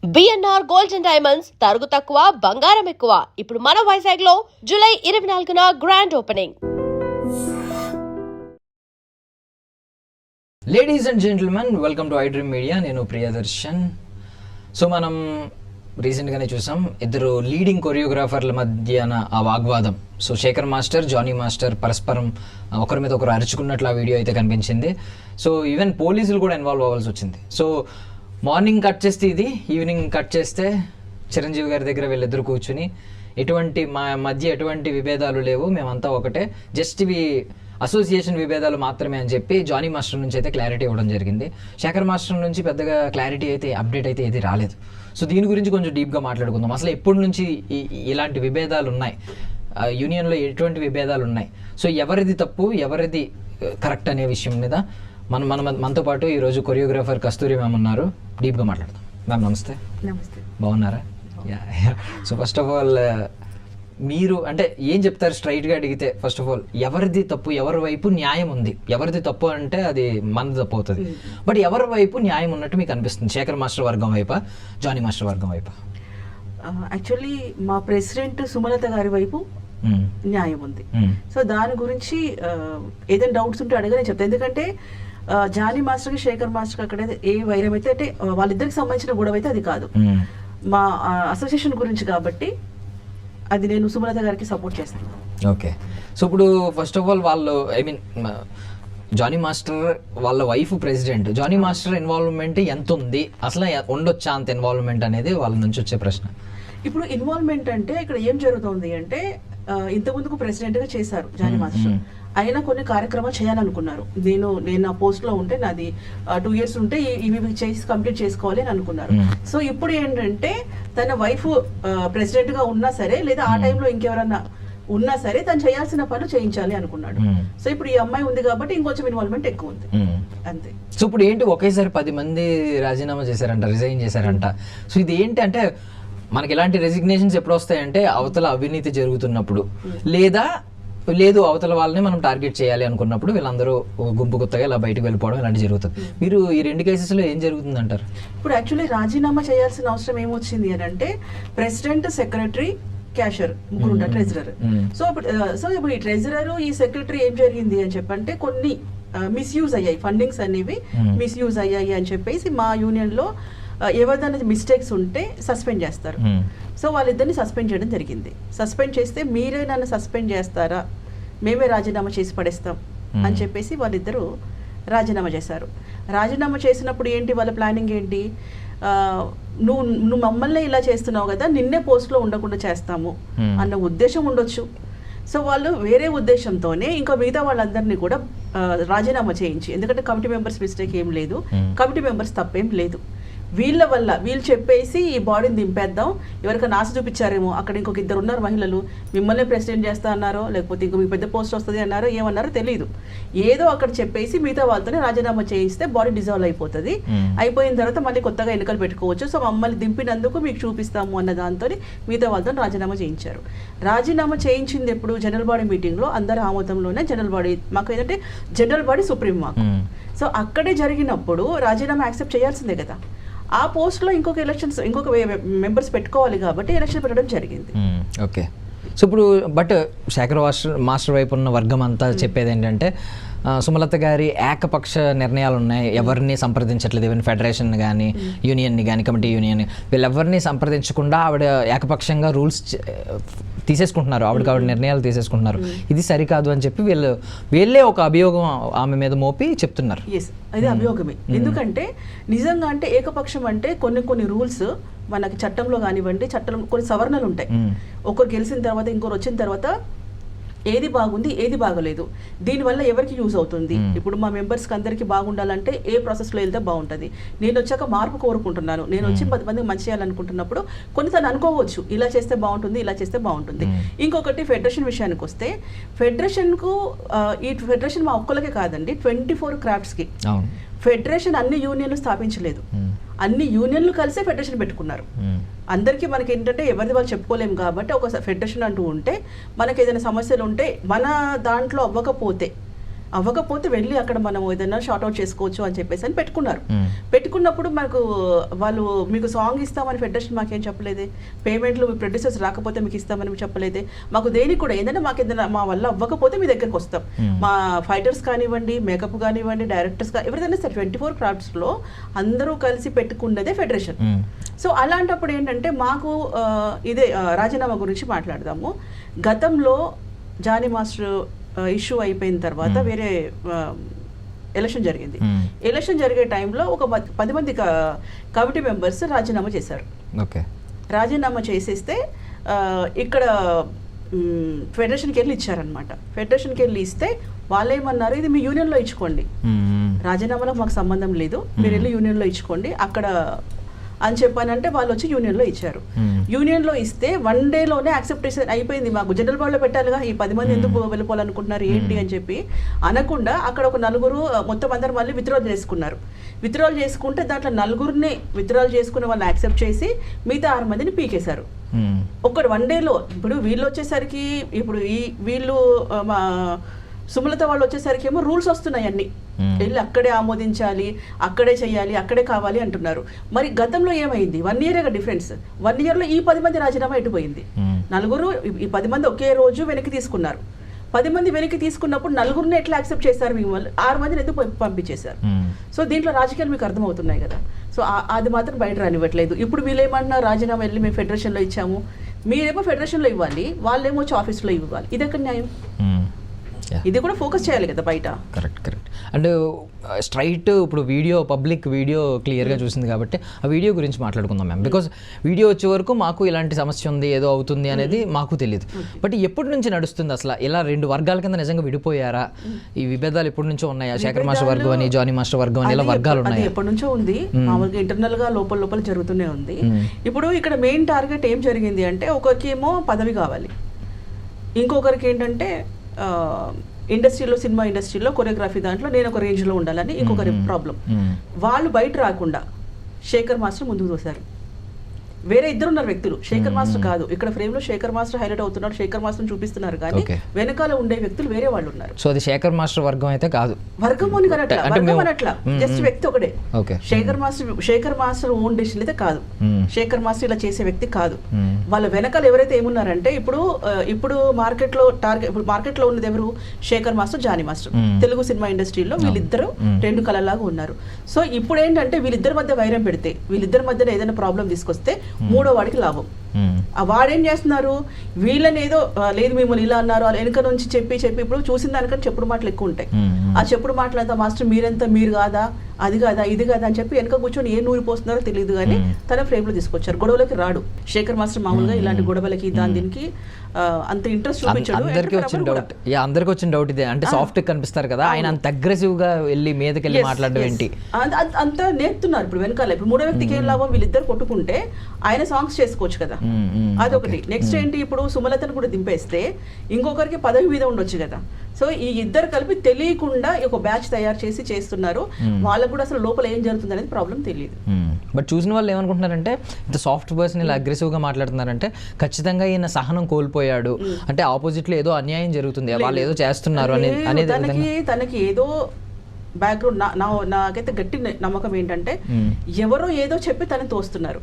BNR gold and diamonds తరుగు తక్కువ బంగారం ఎక్కువ. ఇప్పుడు మన వైజాగ్ లో జూలై 24న grand opening. Ladies and gentlemen, welcome to I dream media. నేను ప్రియదర్శన్. సో మనం రీసెంట్గానే చూసాం ఇద్దరు లీడింగ్ కొరియోగ్రాఫర్ల మధ్యన ఆ వాగ్వాదం. So Shekhar master, Jani master పరస్పరం ఒకరి మీద ఒకరు అరుచుకున్నట్లు ఆ వీడియో అయితే కనిపించింది. సో ఈవెన్ పోలీసులు కూడా ఇన్వాల్వ్ అవ్వాల్సి వచ్చింది. సో మార్నింగ్ కట్ చేస్తే ఇది, ఈవినింగ్ కట్ చేస్తే చిరంజీవి గారి దగ్గర వీళ్ళిద్దరు కూర్చుని ఎటువంటి మా మధ్య ఎటువంటి విభేదాలు లేవు, మేమంతా ఒకటే, జస్ట్ ఇవి అసోసియేషన్ విభేదాలు మాత్రమే అని చెప్పి జానీ మాస్టర్ నుంచి అయితే క్లారిటీ ఇవ్వడం జరిగింది. శేఖర్ మాస్టర్ నుంచి పెద్దగా క్లారిటీ అయితే, అప్డేట్ అయితే ఏది రాలేదు. సో దీని గురించి కొంచెం డీప్గా మాట్లాడుకుందాం. అసలు ఎప్పటి నుంచి ఇలాంటి విభేదాలు ఉన్నాయి, యూనియన్లో ఎటువంటి విభేదాలు ఉన్నాయి, సో ఎవరిది తప్పు ఎవరిది కరెక్ట్ అనే విషయం మీద మనతో పాటు ఈరోజు కొరియోగ్రాఫర్ కస్తూరి మ్యామ్ ఉన్నారు. డీప్గా మాట్లాడదాం. మ్యామ్ నమస్తే. నమస్తే. బాగున్నారా? సో ఫస్ట్ ఆఫ్ ఆల్ మీరు అంటే ఏం చెప్తారు స్ట్రైట్గా అడిగితే? ఫస్ట్ ఆఫ్ ఆల్ ఎవరిది తప్పు, ఎవరి వైపు న్యాయం ఉంది? ఎవరిది తప్పు అంటే అది మనది తప్పు అవుతుంది, బట్ ఎవరి వైపు న్యాయం ఉన్నట్టు మీకు అనిపిస్తుంది? శేఖర్ మాస్టర్ వర్గం వైపా, జానీ మాస్టర్ వర్గం వైపా? యాక్చువల్లీ మా ప్రెసిడెంట్ సుమలత గారి వైపు న్యాయం ఉంది. సో దాని గురించి ఏదైనా డౌట్స్ ఉంటే అడగనే చెప్తాను. ఎందుకంటే జానీ మాస్టర్కి శేఖర్ మాస్టర్కి అక్కడ ఏ వైరం అయితే అంటే వాళ్ళిద్దరికి సంబంధించిన గొడవ అయితే అది కాదు, మా అసోసియేషన్ గురించి, కాబట్టి అది నేను సుమలత గారికి సపోర్ట్ చేస్తాను. ఓకే. సో ఇప్పుడు ఫస్ట్ ఆఫ్ ఆల్ వాళ్ళు, ఐ మీన్ జానీ మాస్టర్ వాళ్ళ wife president, Jani master involvement ఎంత ఉంది, అసలు ఉండొచ్చా అంత ఇన్వాల్వ్మెంట్ అనేది వాళ్ళ నుంచి వచ్చే ప్రశ్న. ఇప్పుడు ఇన్వాల్వ్మెంట్ అంటే ఇక్కడ ఏం జరుగుతుంది అంటే, ఇంతకుముందుకు ప్రెసిడెంట్గా చేశారు జానీ మాస్టర్, అయినా కొన్ని కార్యక్రమాలు చేయాలనుకున్నారు. నేను ఆ పోస్ట్లో ఉంటే నాది 2 years ఉంటే ఇవి చేసి కంప్లీట్ చేసుకోవాలి అని అనుకున్నారు. సో ఇప్పుడు ఏంటంటే తన వైఫ్ ప్రెసిడెంట్గా ఉన్నా సరే, లేదా ఆ టైంలో ఇంకెవరన్నా ఉన్నా సరే, తను చేయాల్సిన పనులు చేయించాలి అనుకున్నాడు. సో ఇప్పుడు ఈ అమ్మాయి ఉంది కాబట్టి ఇంకొంచెం ఇన్వాల్వ్మెంట్ ఎక్కువ ఉంది, అంతే. సో ఇప్పుడు ఏంటి, ఒకేసారి 10 మంది రాజీనామా చేశారంట, రిజైన్ చేశారంట. సో ఇది ఏంటి అంటే, మనకి ఇలాంటి రెసిగ్నేషన్స్ ఎప్పుడు వస్తాయంటే అవతల అవినీతి జరుగుతున్నప్పుడు, లేదు అవతల వాళ్ళని మనం టార్గెట్ చేయాలి అనుకున్నప్పుడు వీళ్ళందరూ గుంపు గుత్తగా ఇలా బయటకు వెళ్ళిపోవడం ఇలాంటి జరుగుతుంది. మీరు ఈ 2 కేసెస్లో ఏం జరుగుతుంది అంటారు? ఇప్పుడు యాక్చువల్లీ రాజీనామా చేయాల్సిన అవసరం ఏమొచ్చింది అని అంటే, ప్రెసిడెంట్, సెక్రటరీ, క్యాషియర్, ముగ్గురు ఉంటారు, ట్రెజరర్. సో ఇప్పుడు ఈ ట్రెజరర్, ఈ సెక్రటరీ ఏం జరిగింది అని చెప్పంటే కొన్ని మిస్యూజ్ అయ్యాయి, ఫండింగ్స్ అనేవి మిస్యూజ్ అయ్యాయి అని చెప్పేసి మా యూనియన్లో ఎవరిదైనా మిస్టేక్స్ ఉంటే సస్పెండ్ చేస్తారు. సో వాళ్ళిద్దరిని సస్పెండ్ చేయడం జరిగింది. సస్పెండ్ చేస్తే మీరే నన్ను సస్పెండ్ చేస్తారా, మేమే రాజీనామా చేసి పడేస్తాం అని చెప్పేసి వాళ్ళిద్దరూ రాజీనామా చేశారు. రాజీనామా చేసినప్పుడు ఏంటి వాళ్ళ ప్లానింగ్ ఏంటి, నువ్వు మమ్మల్ని ఇలా చేస్తున్నావు కదా, నిన్నే పోస్ట్లో ఉండకుండా చేస్తాము అన్న ఉద్దేశం ఉండొచ్చు. సో వాళ్ళు వేరే ఉద్దేశంతోనే ఇంకా మిగతా వాళ్ళందరినీ కూడా రాజీనామా చేయించి, ఎందుకంటే కమిటీ మెంబర్స్ మిస్టేక్ ఏం లేదు, కమిటీ మెంబర్స్ తప్పేం లేదు, వీళ్ళ వల్ల వీళ్ళు చెప్పేసి ఈ బాడీని దింపేద్దాం, ఎవరికైనా ఆశ చూపించారేమో, అక్కడ ఇంకొక 2 ఉన్నారు మహిళలు, మిమ్మల్ని ప్రెసిడెంట్ చేస్తా అన్నారో, లేకపోతే ఇంకో మీకు పెద్ద పోస్ట్ వస్తుంది అన్నారో, ఏమన్నారో తెలియదు, ఏదో అక్కడ చెప్పేసి మిగతా వాళ్ళతోనే రాజీనామా చేయిస్తే బాడీ డిజాల్వ్ అయిపోతుంది. అయిపోయిన తర్వాత మళ్ళీ కొత్తగా ఎన్నికలు పెట్టుకోవచ్చు. సో మమ్మల్ని దింపినందుకు మీకు చూపిస్తాము అన్న దాంతో మిగతా వాళ్ళతో రాజీనామా చేయించారు. రాజీనామా చేయించింది ఎప్పుడు, జనరల్ బాడీ మీటింగ్లో అందరి ఆమోదంలోనే. జనరల్ బాడీ మాకు ఏంటంటే జనరల్ బాడీ సుప్రీం మాకు. సో అక్కడే జరిగినప్పుడు రాజీనామా యాక్సెప్ట్ చేయాల్సిందే కదా. ఆ పోస్ట్లో ఇంకొక మెంబర్స్ పెట్టుకోవాలి కాబట్టి ఎలక్షన్ పెట్టడం జరిగింది. ఓకే. సో ఇప్పుడు బట్ శేఖర్ మాస్టర్ వైపు ఉన్న వర్గం అంతా చెప్పేది ఏంటంటే, సుమలత గారి ఏకపక్ష నిర్ణయాలు ఉన్నాయి, ఎవరిని సంప్రదించట్లేదు, ఈవెన్ ఫెడరేషన్ కానీ యూనియన్ని కానీ కమిటీ యూనియన్ వీళ్ళెవరిని సంప్రదించకుండా ఆవిడ ఏకపక్షంగా రూల్స్ తీసేసుకుంటున్నారు, ఆవిడ నిర్ణయాలు తీసేసుకుంటున్నారు, ఇది సరికాదు అని చెప్పి వీళ్ళే ఒక అభియోగం ఆమె మీద మోపి చెప్తున్నారు. ఎస్, అది అభియోగమే. ఎందుకంటే నిజంగా అంటే ఏకపక్షం అంటే కొన్ని రూల్స్ మనకి చట్టంలో కానివ్వండి, చట్టంలో కొన్ని సవరణలు ఉంటాయి. ఒకరు గెలిచిన తర్వాత ఇంకొకరు వచ్చిన తర్వాత ఏది బాగుంది, ఏది బాగలేదు, దీనివల్ల ఎవరికి యూజ్ అవుతుంది, ఇప్పుడు మా మెంబర్స్కి అందరికీ బాగుండాలంటే ఏ ప్రాసెస్లో వెళ్తే బాగుంటుంది, నేను వచ్చాక మార్పు కోరుకుంటున్నాను, నేను వచ్చి 10 మందికి మంచి చేయాలనుకుంటున్నప్పుడు కొన్ని తను అనుకోవచ్చు ఇలా చేస్తే బాగుంటుంది, ఇలా చేస్తే బాగుంటుంది. ఇంకొకటి ఫెడరేషన్ విషయానికి వస్తే, ఫెడరేషన్కు ఈ ఫెడరేషన్ మా ఒక్కళ్ళకే కాదండి, 24 క్రాఫ్ట్స్కి ఫెడరేషన్ అన్ని యూనియన్లు స్థాపించలేదు, అన్ని యూనియన్లు కలిసే ఫెడరేషన్ పెట్టుకున్నారు. అందరికీ మనకి ఏంటంటే ఎవరిది వాళ్ళు చెప్పుకోలేము కాబట్టి ఒక ఫెడరేషన్ అంటూ ఉంటే, మనకి ఏదైనా సమస్యలు ఉంటే మన దాంట్లో అవ్వకపోతే అవ్వకపోతే వెళ్ళి అక్కడ మనం ఏదైనా షార్ట్ అవుట్ చేసుకోవచ్చు అని చెప్పేసి అని పెట్టుకున్నారు. పెట్టుకున్నప్పుడు మనకు వాళ్ళు మీకు సాంగ్ ఇస్తామని ఫెడరేషన్ మాకేం చెప్పలేదే, పేమెంట్లు మీ ప్రొడ్యూసర్స్ రాకపోతే మీకు ఇస్తామని చెప్పలేదే, మాకు దేనికి కూడా ఏంటంటే మాకు ఏదైనా మా వల్ల అవ్వకపోతే మీ దగ్గరకు వస్తాం. మా ఫైటర్స్ కానివ్వండి, మేకప్ కానివ్వండి, డైరెక్టర్స్ ఎవరిదైనా సరే 24 క్రాఫ్ట్స్లో అందరూ కలిసి పెట్టుకున్నదే ఫెడరేషన్. సో అలాంటప్పుడు ఏంటంటే మాకు ఇదే రాజీనామా గురించి మాట్లాడదాము. గతంలో జానీ మాస్టర్ ఇష్యూ అయిపోయిన తర్వాత వేరే ఎలక్షన్ జరిగింది. ఎలక్షన్ జరిగే టైంలో ఒక 10 మంది కమిటీ మెంబర్స్ రాజీనామా చేశారు. రాజీనామా చేసేస్తే ఇక్కడ ఫెడరేషన్కి వెళ్ళి ఇచ్చారనమాట. ఫెడరేషన్కి వెళ్ళి ఇస్తే వాళ్ళు ఏమన్నారు, ఇది మీ యూనియన్లో ఇచ్చుకోండి, రాజీనామాలో మాకు సంబంధం లేదు, మీరు వెళ్ళి యూనియన్లో ఇచ్చుకోండి అక్కడ అని చెప్పానంటే వాళ్ళు వచ్చి యూనియన్లో ఇచ్చారు. యూనియన్లో ఇస్తే 1 డేలోనే యాక్సెప్టేషన్ అయిపోయింది. మాకు జనరల్ బాడీలో పెట్టాలిగా, ఈ 10 మంది ఎందుకు వెళ్ళిపోవాలనుకుంటున్నారు ఏంటి అని చెప్పి అనకుండా అక్కడ ఒక 4 మొత్తం అందరు మళ్ళీ విత్డ్రాల్ చేసుకున్నారు. విత్డ్రాల్ చేసుకుంటే దాంట్లో 4 విత్డ్రాల్ చేసుకున్న వాళ్ళు యాక్సెప్ట్ చేసి మిగతా 6 మందిని పీకేశారు. ఒక 1 డేలో. ఇప్పుడు వీళ్ళు వచ్చేసరికి ఇప్పుడు వీళ్ళు మా సుమలత వాళ్ళు వచ్చేసరికి ఏమో రూల్స్ వస్తున్నాయి అన్ని, వెళ్ళి అక్కడే ఆమోదించాలి, అక్కడే చేయాలి, అక్కడే కావాలి అంటున్నారు. మరి గతంలో ఏమైంది? 1 ఇయర్ డిఫరెన్స్. 1 ఇయర్లో ఈ 10 మంది రాజీనామా ఎటుపోయింది. 4 ఈ 10 మంది ఒకే రోజు వెనక్కి తీసుకున్నారు. 10 మంది వెనక్కి తీసుకున్నప్పుడు 4 ఎట్లా యాక్సెప్ట్ చేశారు? మీ వాళ్ళు 6 మందిని ఎందుకు పంపించేశారు? సో దీంట్లో రాజకీయాలు మీకు అర్థమవుతున్నాయి కదా. సో అది మాత్రం బయట రానివ్వట్లేదు. ఇప్పుడు వీళ్ళేమన్నా రాజీనామా వెళ్ళి మేము ఫెడరేషన్లో ఇచ్చాము, మీరేమో ఫెడరేషన్లో ఇవ్వాలి, వాళ్ళేమో వచ్చి ఆఫీస్లో ఇవ్వాలి. ఇది ఎక్కడ న్యాయం? ఇది కూడా ఫోకస్ చేయాలి కదా బయట. కరెక్ట్. అండ్ స్ట్రైట్ ఇప్పుడు పబ్లిక్ వీడియో క్లియర్గా చూసింది కాబట్టి ఆ వీడియో గురించి మాట్లాడుకుందాం మ్యామ్. బికాజ్ వీడియో వచ్చే వరకు మాకు ఇలాంటి సమస్య ఉంది, ఏదో అవుతుంది అనేది మాకు తెలియదు. బట్ ఎప్పటి నుంచి నడుస్తుంది అసలు? ఇలా 2 వర్గాల కింద నిజంగా విడిపోయారా? ఈ విభేదాలు ఎప్పటి నుంచో ఉన్నాయా? శేఖర్ మాస్టర్ వర్గం అని, జానీ మాస్టర్ వర్గం అని, ఇలా వర్గాలు ఉన్నాయి. ఎప్పటి నుంచో ఉంది, మామూలుగా ఇంటర్నల్ గా లోపల జరుగుతూనే ఉంది. ఇప్పుడు ఇక్కడ మెయిన్ టార్గెట్ ఏం జరిగింది అంటే, ఒకరికి ఏమో పదవి కావాలి, ఇంకొకరికి ఏంటంటే ఇండస్ట్రీలో, సినిమా ఇండస్ట్రీలో కొరియోగ్రఫీ దాంట్లో నేను ఒక రేంజ్లో ఉండాలని ఇంకొకరి ప్రాబ్లం. వాళ్ళు బయట రాకుండా శేఖర్ మాస్టర్ ముందుకు తోశారు. వేరే 2 ఉన్నారు వ్యక్తులు, శేఖర్ మాస్టర్ కాదు. ఇక్కడ ఫ్రేమ్ లో శేఖర్ మాస్టర్ హైలైట్ అవుతున్నాడు, శేఖర్ మాస్టర్ చూపిస్తున్నారు, కానీ వెనకాల ఉండే వ్యక్తులు వేరే వాళ్ళు ఉన్నారు. సో అది శేఖర్ మాస్టర్ వర్గం అయితే కాదు, వర్గం అని కనట్లా, వర్గం అనట్లా, జస్ట్ వ్యక్తి ఒకటే. శేఖర్ మాస్టర్ ఓన్ డిసిషన్ అయితే కాదు, శేఖర్ మాస్టర్ ఇలా చేసే వ్యక్తి కాదు. వాళ్ళ వెనకాల ఎవరైతే ఏమున్నారంటే, ఇప్పుడు మార్కెట్ లో ఉన్నది ఎవరు? Shekhar master, Jani master. Telugu cinema ఇండస్ట్రీలో వీళ్ళిద్దరు 2 కళలాగా ఉన్నారు. సో ఇప్పుడు ఏంటంటే వీళ్ళిద్దరి మధ్య వైరం పెడితే, వీళ్ళిద్దరి మధ్యన ఏదైనా ప్రాబ్లం తీసుకొస్తే 3వ వాడికి లాభం. వాడేం చేస్తున్నారు, వీళ్ళని ఏదో లేదు మిమ్మల్ని ఇలా అన్నారు వాళ్ళు వెనుక నుంచి చెప్పి ఇప్పుడు చూసిన దానికంటే చెప్పుడు మాటలు ఎక్కువ ఉంటాయి. ఆ చెప్పుడు మాటలంతా మాస్టర్ మీరెంత, మీరు కాదా, అది కాదా, ఇది కాదా అని చెప్పి వెనక కూర్చొని ఏ నూరి పోస్తున్నారో తెలియదు, కానీ తన ఫ్రేమ్ లో తీసుకొచ్చారు. గొడవలకి రాడు శేఖర్ మాస్టర్, మామూలుగా ఇలాంటి గొడవలకి దీనికి అంత ఇంట్రెస్ట్ చూపించాడు. అందరికి వచ్చిన డౌట్ ఇదే, అంటే సాఫ్ట్ కనిపిస్తారు కదా ఆయన, అంత అగ్రెసివ్ గా వెళ్ళి మీదకి వెళ్ళి మాట్లాడడం ఏంటి? అంత నేర్పుతున్నారు ఇప్పుడు వెనకాల. ఇప్పుడు 3వ వ్యక్తికి ఏం లాభం? వీళ్ళిద్దరు కొట్టుకుంటే ఆయన సాంగ్స్ చేసుకోవచ్చు కదా, అదొకటి. నెక్స్ట్ ఏంటి, ఇప్పుడు సుమలతను కూడా దింపేస్తే ఇంకొకరికి పదవి మీద ఉండొచ్చు కదా. సో ఈ ఇద్దరు కలిపి తెలియకుండా ఒక బ్యాచ్ తయారు చేసి చేస్తున్నారు. వాళ్ళకు కూడా అసలు లోపల ఏం జరుగుతుంది అనేది ప్రాబ్లం తెలియదు. బట్ చూసిన వాళ్ళు ఏమనుకుంటున్నారంటే, ఇంత సాఫ్ట్ పర్సన్ ఇలా అగ్రెసివ్ గా మాట్లాడుతున్నారంటే ఖచ్చితంగా ఈయన సహనం కోల్పోయాడు, అంటే ఆపోజిట్ లో ఏదో అన్యాయం జరుగుతుంది, వాళ్ళు ఏదో చేస్తున్నారు అనేది. తనకి ఏదో బ్యాక్గ్రౌండ్, నాకైతే గట్టి నమ్మకం ఏంటంటే ఎవరో ఏదో చెప్పి తనని తోస్తున్నారు.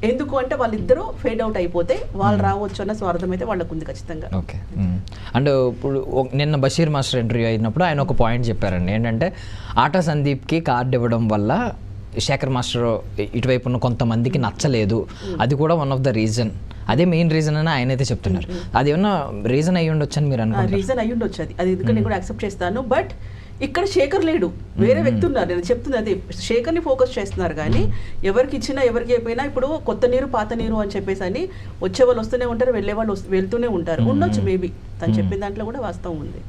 ఎందుకు అంటే వాళ్ళిద్దరూ ఫేడ్ అవుట్ అయిపోతే వాళ్ళు రావచ్చు అన్న స్వార్థం అయితే వాళ్ళకు ఉంది ఖచ్చితంగా. ఓకే. అండ్ ఇప్పుడు నిన్న బషీర్ మాస్టర్ ఇంటర్వ్యూ అయినప్పుడు ఆయన ఒక పాయింట్ చెప్పారండి, ఏంటంటే ఆటా సందీప్కి కార్డు ఇవ్వడం వల్ల శేఖర్ మాస్టర్ ఇటువైపు ఉన్న కొంతమందికి నచ్చలేదు, అది కూడా వన్ ఆఫ్ ద రీజన్, అదే మెయిన్ రీజన్ అని ఆయన అయితే చెప్తున్నారు. అది ఏమన్నా రీజన్ అయ్యి ఉండొచ్చు అని మీరు అనుకుంటున్నారు? రీజన్ అయ్యి ఉండొచ్చు, అది ఎందుకంటే నేను కూడా యాక్సెప్ట్ చేస్తాను. బట్ ఇక్కడ శేఖర్ లేడు, వేరే వ్యక్తి ఉన్నారు. నేను చెప్తుంది అదే, శేఖర్ని ఫోకస్ చేస్తున్నారు కానీ ఎవరికి ఇచ్చినా ఎవరికి అయిపోయినా ఇప్పుడు కొత్త నీరు పాత నీరు అని చెప్పేసి అని వచ్చే వాళ్ళు వస్తూనే ఉంటారు, వెళ్ళే వాళ్ళు వెళ్తూనే ఉంటారు. ఉండొచ్చు మేబీ, తను చెప్పిన దాంట్లో కూడా వాస్తవం ఉంది.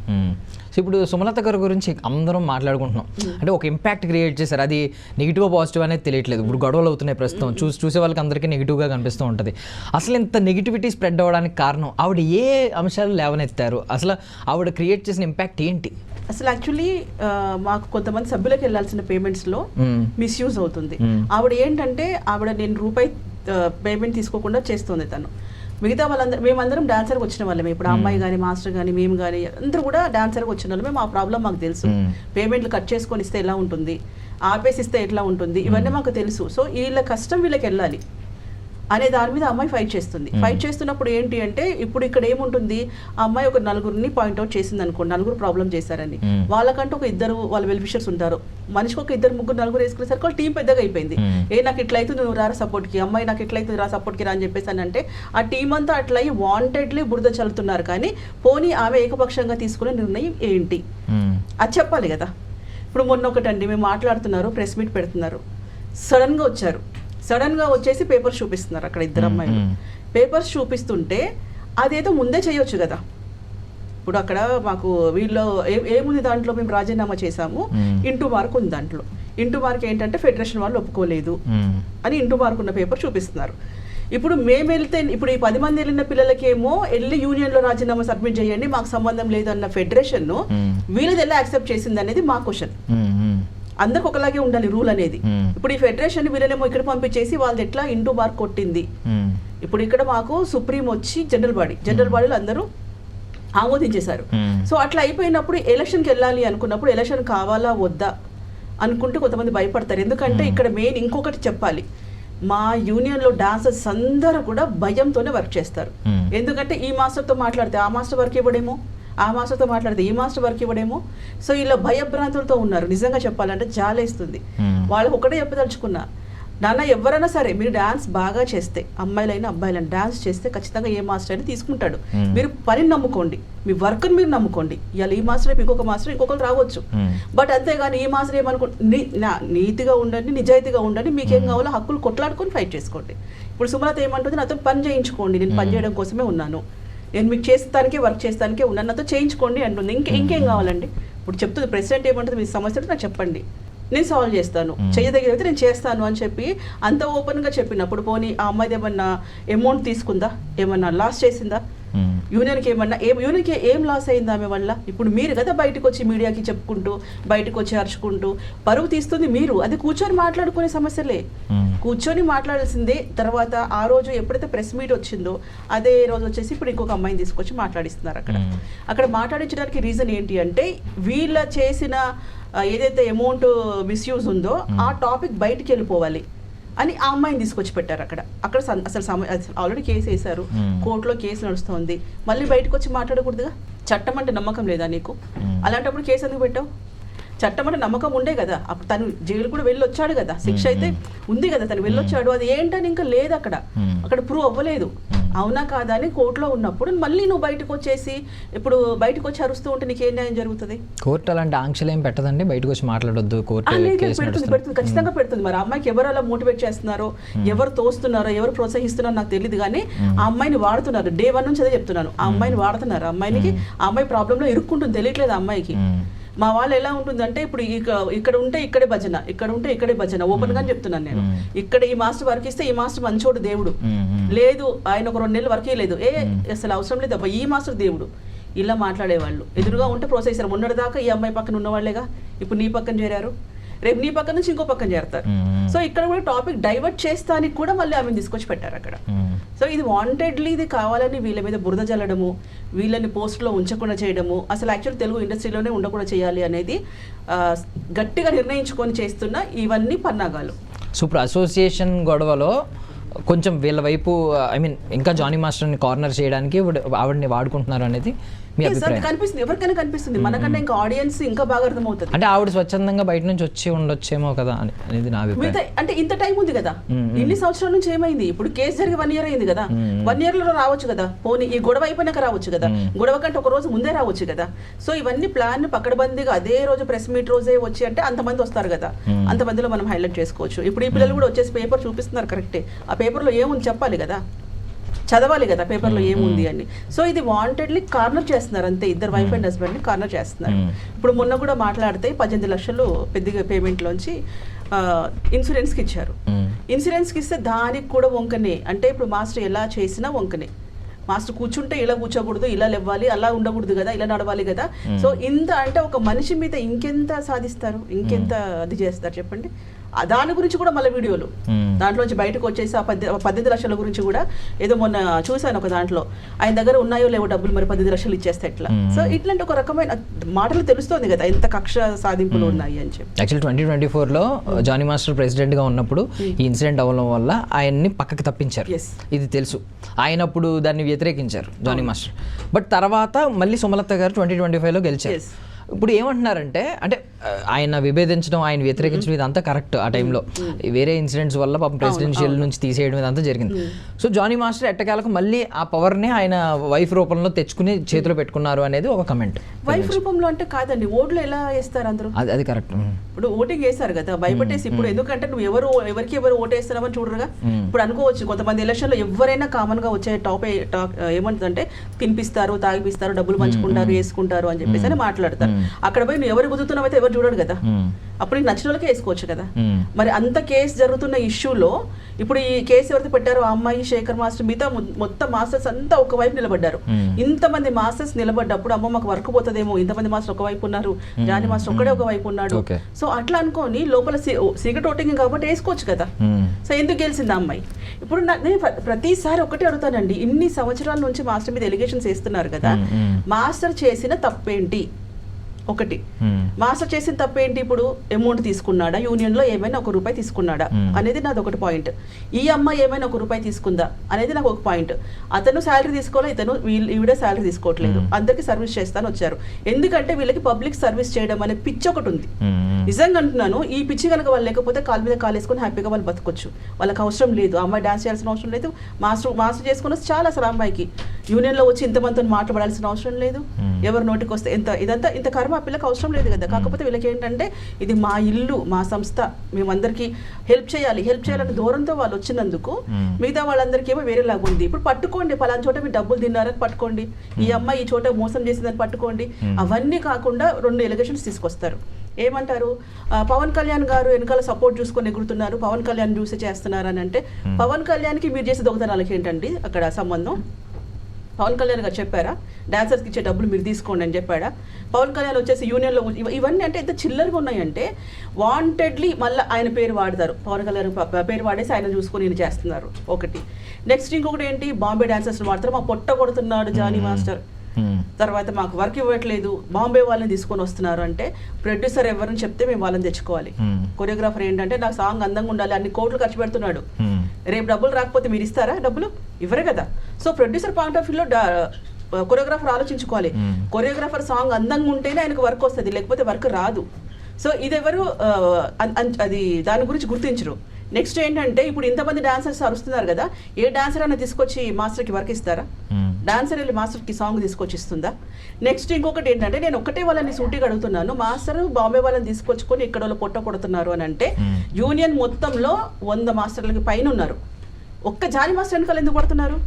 సో ఇప్పుడు సుమలత గారి గురించి అందరం మాట్లాడుకుంటున్నాం, అంటే ఒక ఇంపాక్ట్ క్రియేట్ చేశారు, అది నెగిటివ్ పాజిటివ్ అనేది తెలియట్లేదు. ఇప్పుడు గొడవలు అవుతున్నాయి ప్రస్తుతం, చూసే వాళ్ళకి అందరికీ నెగిటివ్గా కనిపిస్తూ ఉంటుంది. అసలు ఇంత నెగిటివిటీ స్ప్రెడ్ అవ్వడానికి కారణం ఆవిడ ఏ అంశాలు లేవనెత్తారు? అసలు ఆవిడ క్రియేట్ చేసిన ఇంపాక్ట్ ఏంటి? అసలు యాక్చువల్లీ మాకు కొంతమంది సభ్యులకు వెళ్ళాల్సిన పేమెంట్స్లో మిస్యూజ్ అవుతుంది. ఆవిడ ఏంటంటే నేను రూపాయి పేమెంట్ తీసుకోకుండా చేస్తుంది. తను మిగతా వాళ్ళందరూ మేమందరం డాన్సర్కి వచ్చిన వాళ్ళమే. ఇప్పుడు ఆ అమ్మాయి కానీ మాస్టర్ కానీ మేము కానీ అందరూ కూడా డాన్సర్కి వచ్చిన వాళ్ళమే. మా ప్రాబ్లం మాకు తెలుసు. పేమెంట్లు కట్ చేసుకొని ఇస్తే ఎలా ఉంటుంది, ఆపేసి ఇస్తే ఎట్లా ఉంటుంది, ఇవన్నీ మాకు తెలుసు. సో వీళ్ళ కష్టం వీళ్ళకి వెళ్ళాలి అనే దాని మీద అమ్మాయి ఫైట్ చేస్తుంది. ఫైట్ చేస్తున్నప్పుడు ఏంటి అంటే ఇప్పుడు ఇక్కడ ఏముంటుంది, ఆ అమ్మాయి ఒక నలుగురిని పాయింట్అవుట్ చేసింది అనుకోండి, నలుగురు ప్రాబ్లం చేశారని. వాళ్ళకంటూ ఒక ఇద్దరు వాళ్ళ వెల్ఫిషర్స్ ఉంటారు. మనిషికి ఒక ఇద్దరు ముగ్గురు నలుగురు వేసుకునేసరికి వాళ్ళ టీం పెద్దగా అయిపోయింది. నాకు ఇట్లయితే నువ్వు రారా సపోర్ట్కి, అమ్మాయి నాకు ఇట్లయితే రా సపోర్ట్కి రా అని చెప్పేసి అంటే ఆ టీం అంతా అట్లా అయ్యి వాంటెడ్లీ బురద చల్లుతున్నారు. కానీ పోనీ ఆమె ఏకపక్షంగా తీసుకునే నిర్ణయం ఏంటి అది చెప్పాలి కదా. ఇప్పుడు మొన్న ఒకటండి మేము మాట్లాడుతున్నారు, ప్రెస్ మీట్ పెడుతున్నారు, సడన్గా వచ్చేసి పేపర్స్ చూపిస్తున్నారు అక్కడ ఇద్దరు అమ్మాయిలు. పేపర్స్ చూపిస్తుంటే అదేదో ముందే చేయొచ్చు కదా. ఇప్పుడు అక్కడ మాకు వీళ్ళు ఏముంది దాంట్లో, మేము రాజీనామా చేశాము, ఇంటూ మార్క్ ఉంది దాంట్లో. ఇంటూ మార్క్ ఏంటంటే ఫెడరేషన్ వాళ్ళు ఒప్పుకోలేదు అని ఇంటూ మార్క్ ఉన్న పేపర్ చూపిస్తున్నారు. ఇప్పుడు మేము వెళ్తే ఇప్పుడు ఈ 10 మంది వెళ్ళిన పిల్లలకేమో వెళ్ళి యూనియన్లో రాజీనామా సబ్మిట్ చేయండి, మాకు సంబంధం లేదు అన్న ఫెడరేషన్ వీళ్ళది ఎలా యాక్సెప్ట్ చేసింది అనేది మా క్వశ్చన్. అందరికి ఒకలాగే ఉండాలి రూల్ అనేది. ఇప్పుడు ఈ ఫెడరేషన్ వీళ్ళనేమో ఇక్కడ పంపించేసి వాళ్ళది ఎట్లా ఇంటూ మార్క్ కొట్టింది. ఇప్పుడు ఇక్కడ మాకు సుప్రీం వచ్చి జనరల్ బాడీలో అందరూ ఆమోదించేశారు. సో అట్లా అయిపోయినప్పుడు ఎలక్షన్కి వెళ్ళాలి అనుకున్నప్పుడు ఎలక్షన్ కావాలా వద్దా అనుకుంటే కొంతమంది భయపడతారు. ఎందుకంటే ఇక్కడ మెయిన్ ఇంకొకటి చెప్పాలి, మా యూనియన్లో డాన్సర్స్ అందరూ కూడా భయంతోనే వర్క్ చేస్తారు. ఎందుకంటే ఈ మాస్టర్తో మాట్లాడితే ఆ మాస్టర్ వర్క్ ఇవ్వడేమో, ఆ మాస్టర్తో మాట్లాడితే ఈ మాస్టర్ వర్క్ ఇవ్వడేమో. సో ఇలా భయభ్రాంతులతో ఉన్నారు. నిజంగా చెప్పాలంటే జాలేస్తుంది. వాళ్ళకి ఒకటే చెప్పదలుచుకున్నా, నాన్న ఎవరైనా సరే మీరు డాన్స్ బాగా చేస్తే, అమ్మాయిలైనా అబ్బాయిలైనా డాన్స్ చేస్తే ఖచ్చితంగా ఏ మాస్టర్ అయినా తీసుకుంటాడు. మీరు పనిని నమ్ముకోండి, మీ వర్క్ని మీరు నమ్ముకోండి. ఇవాళ ఈ మాస్టర్ ఇంకొక మాస్టర్ ఇంకొకరు రావచ్చు. బట్ అంతేగాని ఈ మాస్టర్ నీతిగా ఉండండి, నిజాయితీగా ఉండండి, మీకేం కావాలో హక్కులు కొట్లాడుకొని ఫైట్ చేసుకోండి. ఇప్పుడు సుమలత ఏమంటుంది, నాతో పని చేయించుకోండి, నేను పని చేయడం కోసమే ఉన్నాను, నేను మీకు చేస్తానికే వర్క్ చేస్తానికే ఉన్నాను, నాతో చేయించుకోండి అంటుంది. ఇంకేం కావాలండి? ఇప్పుడు చెప్తుంది ప్రెసిడెంట్ ఏమంటుంది, మీ సమస్య నాకు చెప్పండి, నేను సాల్వ్ చేస్తాను, చేయదగినైతే నేను చేస్తాను అని చెప్పి అంత ఓపెన్గా చెప్పినప్పుడు పోనీ ఆ అమ్మాయిది ఏమన్నా అమౌంట్ తీసుకుందా, ఏమన్నా లాస్ చేసిందా, యూనియన్కి యూనియన్కి ఏం లాస్ అయింది ఆమె వల్ల? ఇప్పుడు మీరు కదా బయటకు వచ్చి మీడియాకి చెప్పుకుంటూ బయటకు వచ్చి అరుచుకుంటూ పరువు తీస్తుంది మీరు. అది కూర్చొని మాట్లాడుకునే సమస్యలే, కూర్చొని మాట్లాడాల్సిందే. తర్వాత ఆ రోజు ఎప్పుడైతే ప్రెస్ మీట్ వచ్చిందో అదే రోజు వచ్చేసి ఇప్పుడు ఇంకొక అమ్మాయిని తీసుకొచ్చి మాట్లాడిస్తున్నారు. అక్కడ మాట్లాడించడానికి రీజన్ ఏంటి అంటే వీళ్ళ చేసిన ఏదైతే అమౌంట్ మిస్యూజ్ ఉందో ఆ టాపిక్ బయటికి వెళ్ళిపోవాలి అని ఆ అమ్మాయిని తీసుకొచ్చి పెట్టారు. అక్కడ అసలు ఆల్రెడీ కేసు వేశారు, కోర్టులో కేసు నడుస్తుంది, మళ్ళీ బయటకు వచ్చి మాట్లాడకూడదుగా. చట్టం అంటే నమ్మకం లేదా నీకు? అలాంటప్పుడు కేసు ఎందుకు పెట్టావు? చట్టం అంటే నమ్మకం ఉండే కదా. అప్పుడు తను జైలు కూడా వెళ్ళొచ్చాడు కదా, శిక్ష అయితే ఉంది కదా, తను వెళ్ళొచ్చాడు. అది ఏంటని ఇంకా లేదు, అక్కడ ప్రూవ్ అవ్వలేదు. అవునా కాదా అని కోర్టులో ఉన్నప్పుడు మళ్ళీ నువ్వు బయటకు వచ్చేసి ఇప్పుడు బయటకు వచ్చి అరుస్తూ ఉంటే నీకు ఏం న్యాయం జరుగుతుంది? కోర్టు అలాంటి ఆంక్షలు ఏం పెట్టదండి, బయటకు వచ్చి మాట్లాడొద్దు, కోర్టు పెడుతుంది, ఖచ్చితంగా పెడుతుంది. మరి అమ్మాయికి ఎవరు అలా మోటివేట్ చేస్తున్నారో, ఎవరు తోస్తున్నారో, ఎవరు ప్రోత్సహిస్తున్నారో నాకు తెలియదు. కానీ ఆ అమ్మాయిని వాడుతున్నారు. డే 1 నుంచి అదే చెప్తున్నాను, ఆ అమ్మాయిని వాడుతున్నారు. ఆ అమ్మాయి ప్రాబ్లంలో ఇరుక్కుంటుంది, తెలియట్లేదు ఆ అమ్మాయికి. మా వాళ్ళు ఎలా ఉంటుందంటే ఇప్పుడు ఇక్కడ ఉంటే ఇక్కడే భజన, ఇక్కడ ఉంటే ఇక్కడే భజన. ఓపెన్ గా చెప్తున్నాను నేను. ఇక్కడ ఈ మాస్టర్ వర్క్ ఇస్తే ఈ మాస్టర్ మంచోడు దేవుడు, లేదు ఆయన ఒక 2 నెలలు వర్క్ లేదు, అసలు అవసరం లేదు అబ్బా ఈ మాస్టర్ దేవుడు, ఇలా మాట్లాడేవాళ్ళు. ఎదురుగా ఉంటే ప్రోత్సహిస్తారు. మొన్నటిదాకా ఈ అమ్మాయి పక్కన ఉన్నవాళ్లేగా ఇప్పుడు నీ పక్కన చేరారు, రేపు నీ పక్కన నుంచి ఇంకో పక్కన చేరతారు. సో ఇక్కడ కూడా టాపిక్ డైవర్ట్ చేస్తానికి కూడా మళ్ళీ ఆమెను తీసుకొచ్చి పెట్టారు అక్కడ. సో ఇది వాంటెడ్లీ, ఇది కావాలని వీళ్ళ మీద బురద జల్లడము, వీళ్ళని పోస్ట్లో ఉంచకుండా చేయడము, అసలు యాక్చువల్ తెలుగు ఇండస్ట్రీలోనే ఉండకుండా చేయాలి అనేది గట్టిగా నిర్ణయించుకొని చేస్తున్న ఇవన్నీ పన్నాగాలు. సో ఇప్పుడు అసోసియేషన్ గొడవలో కొంచెం వీళ్ళ వైపు ఇంకా జానీ మాస్టర్ని కార్నర్ చేయడానికి ఆవిడని వాడుకుంటున్నారు అనేది మీ అభిప్రాయం? కనిపిస్తుంది, ఎవరికైనా కనిపిస్తుంది. మనకన్నా ఇంకా ఆడియన్స్ ఇంకా బాగా అర్థమవుతుంది. అంటే ఆవిడ స్వచ్ఛందంగా బయట నుంచి వచ్చి ఉండొచ్చేమో కదా అనేది నా అభిప్రాయం. అంటే ఇంత టైం ఉంది కదా, ఇన్ని సంవత్సరాల నుంచి ఏమైంది? ఇప్పుడు కేసు జరిగి 1 year అయింది కదా, 1 year లో రావచ్చు కదా, పోనీ ఈ గొడవ అయిపోయినాక రావచ్చు కదా, గొడవ కంటే ఒక రోజు ముందే రావచ్చు కదా. సో ఇవన్నీ ప్లాన్ పకడ్బందీగా అదే రోజు ప్రెస్ మీట్ రోజే వచ్చి అంటే అంతమంది వస్తారు కదా, అంతమందిలో మనం హైలైట్ చేసుకోవచ్చు. ఇప్పుడు ఈ పిల్లలు కూడా వచ్చేసి పేపర్ చూపిస్తున్నారు, కరెక్టే. ఆ పేపర్లో ఏముంది చెప్పాలి కదా, చదవాలి కదా పేపర్లో ఏముంది అని. సో ఇది వాంటెడ్లీ కార్నర్ చేస్తున్నారు అంతే, ఇద్దరు వైఫ్ అండ్ హస్బెండ్ని కార్నర్ చేస్తున్నారు. ఇప్పుడు మొన్న కూడా మాట్లాడితే 18 లక్షలు పెద్దగా పేమెంట్లోంచి ఇన్సూరెన్స్కి ఇచ్చారు. ఇన్సూరెన్స్కి ఇస్తే దానికి కూడా వంకనే. అంటే ఇప్పుడు మాస్టర్ ఎలా చేసినా వంకనే. మాస్టర్ కూర్చుంటే ఇలా కూర్చోకూడదు, ఇలా లేవాలి, అలా ఉండకూడదు కదా, ఇలా నడవాలి కదా. సో ఇంత అంటే ఒక మనిషి మీద ఇంకెంత సాధిస్తారు, ఇంకెంత అది చేస్తారు చెప్పండి. దాని గురించి కూడా మళ్ళీ వీడియోలు దాంట్లోంచి బయటకు వచ్చేసి ఆ 18 లక్షల గురించి కూడా ఏదో మొన్న చూశాను ఒక దాంట్లో, ఆయన దగ్గర ఉన్నాయో లేవో డబ్బులు, మరి 18 లక్షలు ఇచ్చేస్తే ఎట్లా. సో ఇట్లాంటి ఒక రకమైన మాటలు తెలుస్తోంది కదా ఎంత కక్ష సాధింపులు ఉన్నాయి అని చెప్పి. యాక్చువల్లీ 2024లో జానీ మాస్టర్ ప్రెసిడెంట్ గా ఉన్నప్పుడు ఈ ఇన్సిడెంట్ అవ్వడం వల్ల ఆయన్ని పక్కకి తప్పించారు. ఇది తెలుసు, ఆయన అప్పుడు దాన్ని వ్యతిరేకించారు జానీ మాస్టర్. బట్ తర్వాత మళ్ళీ సుమలత గారు 2025లో గెలిచారు. ఇప్పుడు ఏమంటున్నారంటే, అంటే ఆయన విభేదించడం, ఆయన వ్యతిరేకించడం ఇదంతా కరెక్ట్. ఆ టైంలో వేరే ఇన్సిడెంట్స్ వల్ల పాపం ప్రెసిడెన్షియల్ నుంచి తీసేయడం ఇదంతా జరిగింది. సో జానీ మాస్టర్ ఎట్టకేలకు మళ్ళీ ఆ పవర్ని ఆయన వైఫ్ రూపంలో తెచ్చుకుని చేతిలో పెట్టుకున్నారు అనేది ఒక కమెంట్. వైఫ్ రూపంలో అంటే కాదండి, ఓట్లు ఎలా వేస్తారు అందరూ? అది కరెక్ట్. ఇప్పుడు ఓటింగ్ వేస్తారు కదా భయపెట్టేసి. ఇప్పుడు ఎందుకంటే నువ్వు ఎవరికి ఎవరు ఓటేస్తున్నావని చూడరుగా. ఇప్పుడు అనుకోవచ్చు కొంతమంది ఎలక్షన్లో ఎవరైనా కామన్ గా వచ్చే టాప్ ఏమంటుందంటే తినిపిస్తారు, తాగిపిస్తారు, డబ్బులు పంచుకుంటారు, వేసుకుంటారు అని చెప్పేసి అని మాట్లాడతారు. అక్కడ పోయి నువ్వు ఎవరు గుద్దుతున్నావు అయితే ఎవరు చూడడు కదా, అప్పుడు నీకు నచ్చిన వాళ్ళకే వేసుకోవచ్చు కదా. మరి అంత కేసు జరుగుతున్న ఇష్యూలో ఇప్పుడు ఈ కేసు ఎవరైతే పెట్టారో ఆ అమ్మాయి, శేఖర్ మాస్టర్, మిగతా మొత్తం మాస్టర్స్ అంతా ఒకవైపు నిలబడ్డారు. ఇంతమంది మాస్టర్స్ నిలబడ్డప్పుడు అమ్మ మాకు వర్క్ పోతుందేమో, ఇంతమంది మాస్టర్ ఒకవైపు ఉన్నారు, జానీ మాస్టర్ ఒక్కడే ఒకవైపు ఉన్నాడు. సో అట్లా అనుకోని లోపల సీక్రెట్ ఓటింగ్ కాబట్టి వేసుకోవచ్చు కదా. సో ఎందుకు గెలిచింది ఆ అమ్మాయి? ఇప్పుడు నేను ప్రతిసారి ఒకటే అడుగుతానండి, ఇన్ని సంవత్సరాల నుంచి మాస్టర్ మీద ఎలిగేషన్స్ వేస్తున్నారు కదా, మాస్టర్ చేసిన తప్పేంటి? ఒకటి, మాస్టర్ చేసిన తప్పేంటి? ఇప్పుడు అమౌంట్ తీసుకున్నాడా, యూనియన్ లో ఏమైనా ₹1 తీసుకున్నాడా అనేది నాది ఒకటి పాయింట్. ఈ అమ్మాయి ఏమైనా ₹1 తీసుకుందా అనేది నాకు ఒక పాయింట్. అతను శాలరీ తీసుకోవాలి, ఇతను ఈవిడ శాలరీ తీసుకోవట్లేదు, అందరికి సర్వీస్ చేస్తాను వచ్చారు. ఎందుకంటే వీళ్ళకి పబ్లిక్ సర్వీస్ చేయడం అనే పిచ్చి ఒకటి ఉంది. నిజంగా అంటున్నాను, ఈ పిచ్చి కనుక వాళ్ళు లేకపోతే కాలు మీద కాలు వేసుకొని హ్యాపీగా వాళ్ళు బతకొచ్చు. వాళ్ళకి అవసరం లేదు అమ్మాయి డాన్స్ చేయాల్సిన అవసరం లేదు, మాస్టర్ చేసుకుని చాలా అసలు అమ్మాయికి యూనియన్ లో వచ్చి ఇంతమందితో మాట్లాడాల్సిన అవసరం లేదు, ఎవరు నోటికి వస్తే ఇదంతా ఇంత కర్మ ఆ పిల్లకి అవసరం లేదు కదా. కాకపోతే వీళ్ళకి ఏంటంటే ఇది మా ఇల్లు, మా సంస్థ, మేమందరికీ హెల్ప్ చేయాలని దూరంతో వాళ్ళు వచ్చినందుకు మిగతా వాళ్ళందరికీ ఏమో వేరేలాగా ఉంది. ఇప్పుడు పట్టుకోండి, పలానా చోట మీరు డబ్బులు తిన్నారని పట్టుకోండి, ఈ అమ్మాయి ఈ చోట మోసం చేసిందని పట్టుకోండి. అవన్నీ కాకుండా 2 ఎలిగేషన్స్ తీసుకొస్తారు. ఏమంటారు, పవన్ కళ్యాణ్ గారు వెనకాల సపోర్ట్ చూసుకొని ఎగురుతున్నారు, పవన్ కళ్యాణ్ చూసి చేస్తున్నారు అని అంటే, పవన్ కళ్యాణ్కి మీరు చేసే దొంగతనాలకి ఏంటండి అక్కడ సంబంధం? పవన్ కళ్యాణ్ గారు చెప్పారా డాన్సర్స్కి ఇచ్చే డబ్బులు మీరు తీసుకోండి అని చెప్పాడా? పవన్ కళ్యాణ్ వచ్చేసి యూనియన్లో ఇవన్నీ అంటే ఎంత చిల్లరగా ఉన్నాయంటే వాంటెడ్లీ మళ్ళీ ఆయన పేరు వాడతారు, పవన్ కళ్యాణ్ పేరు వాడేసి ఆయన చూసుకొని ఈయన చేస్తున్నారు. ఒకటి. నెక్స్ట్ ఇంకొకటి ఏంటి, బాంబే డాన్సర్స్ వాడతారు, మా పొట్ట కొడుతున్నాడు జానీ మాస్టర్, తర్వాత మాకు వర్క్ ఇవ్వట్లేదు, బాంబే వాళ్ళని తీసుకొని వస్తున్నారు అంటే, ప్రొడ్యూసర్ ఎవరిని చెప్తే మేము వాళ్ళని తెచ్చుకోవాలి. కొరియోగ్రాఫర్ ఏంటంటే నాకు సాంగ్ అందంగా ఉండాలి, అన్ని కోట్లు ఖర్చు పెడుతున్నాడు, రేపు డబ్బులు రాకపోతే మీరు ఇస్తారా? డబ్బులు ఇవ్వరే కదా. సో ప్రొడ్యూసర్ పాయింట్ ఆఫ్ వ్యూలో కొరియోగ్రాఫర్ ఆలోచించుకోవాలి, కొరియోగ్రాఫర్ సాంగ్ అందంగా ఉంటేనే ఆయనకు వర్క్ వస్తుంది, లేకపోతే వర్క్ రాదు. సో ఇది ఎవరు అది దాని గురించి గుర్తించరు. నెక్స్ట్ ఏంటంటే, ఇప్పుడు ఇంతమంది డాన్సర్స్ అరుస్తున్నారు కదా, ఏ డాన్సర్ అయినా తీసుకొచ్చి మాస్టర్కి వర్క్ ఇస్తారా? డాన్సర్ వెళ్ళి మాస్టర్కి సాంగ్ తీసుకొచ్చి ఇస్తుందా? నెక్స్ట్ ఇంకొకటి ఏంటంటే, నేను ఒక్కటే వాళ్ళని సూటిగా అడుగుతున్నాను, మాస్టర్ బాంబే వాళ్ళని తీసుకొచ్చుకొని ఇక్కడ వాళ్ళు పొట్ట కొడుతున్నారు అని అంటే, యూనియన్ మొత్తంలో 100 మాస్టర్లకి పైన ఉన్నారు, ఒక్క జానీ మాస్టర్ వెనకాల ఎందుకు పడుతున్నారు?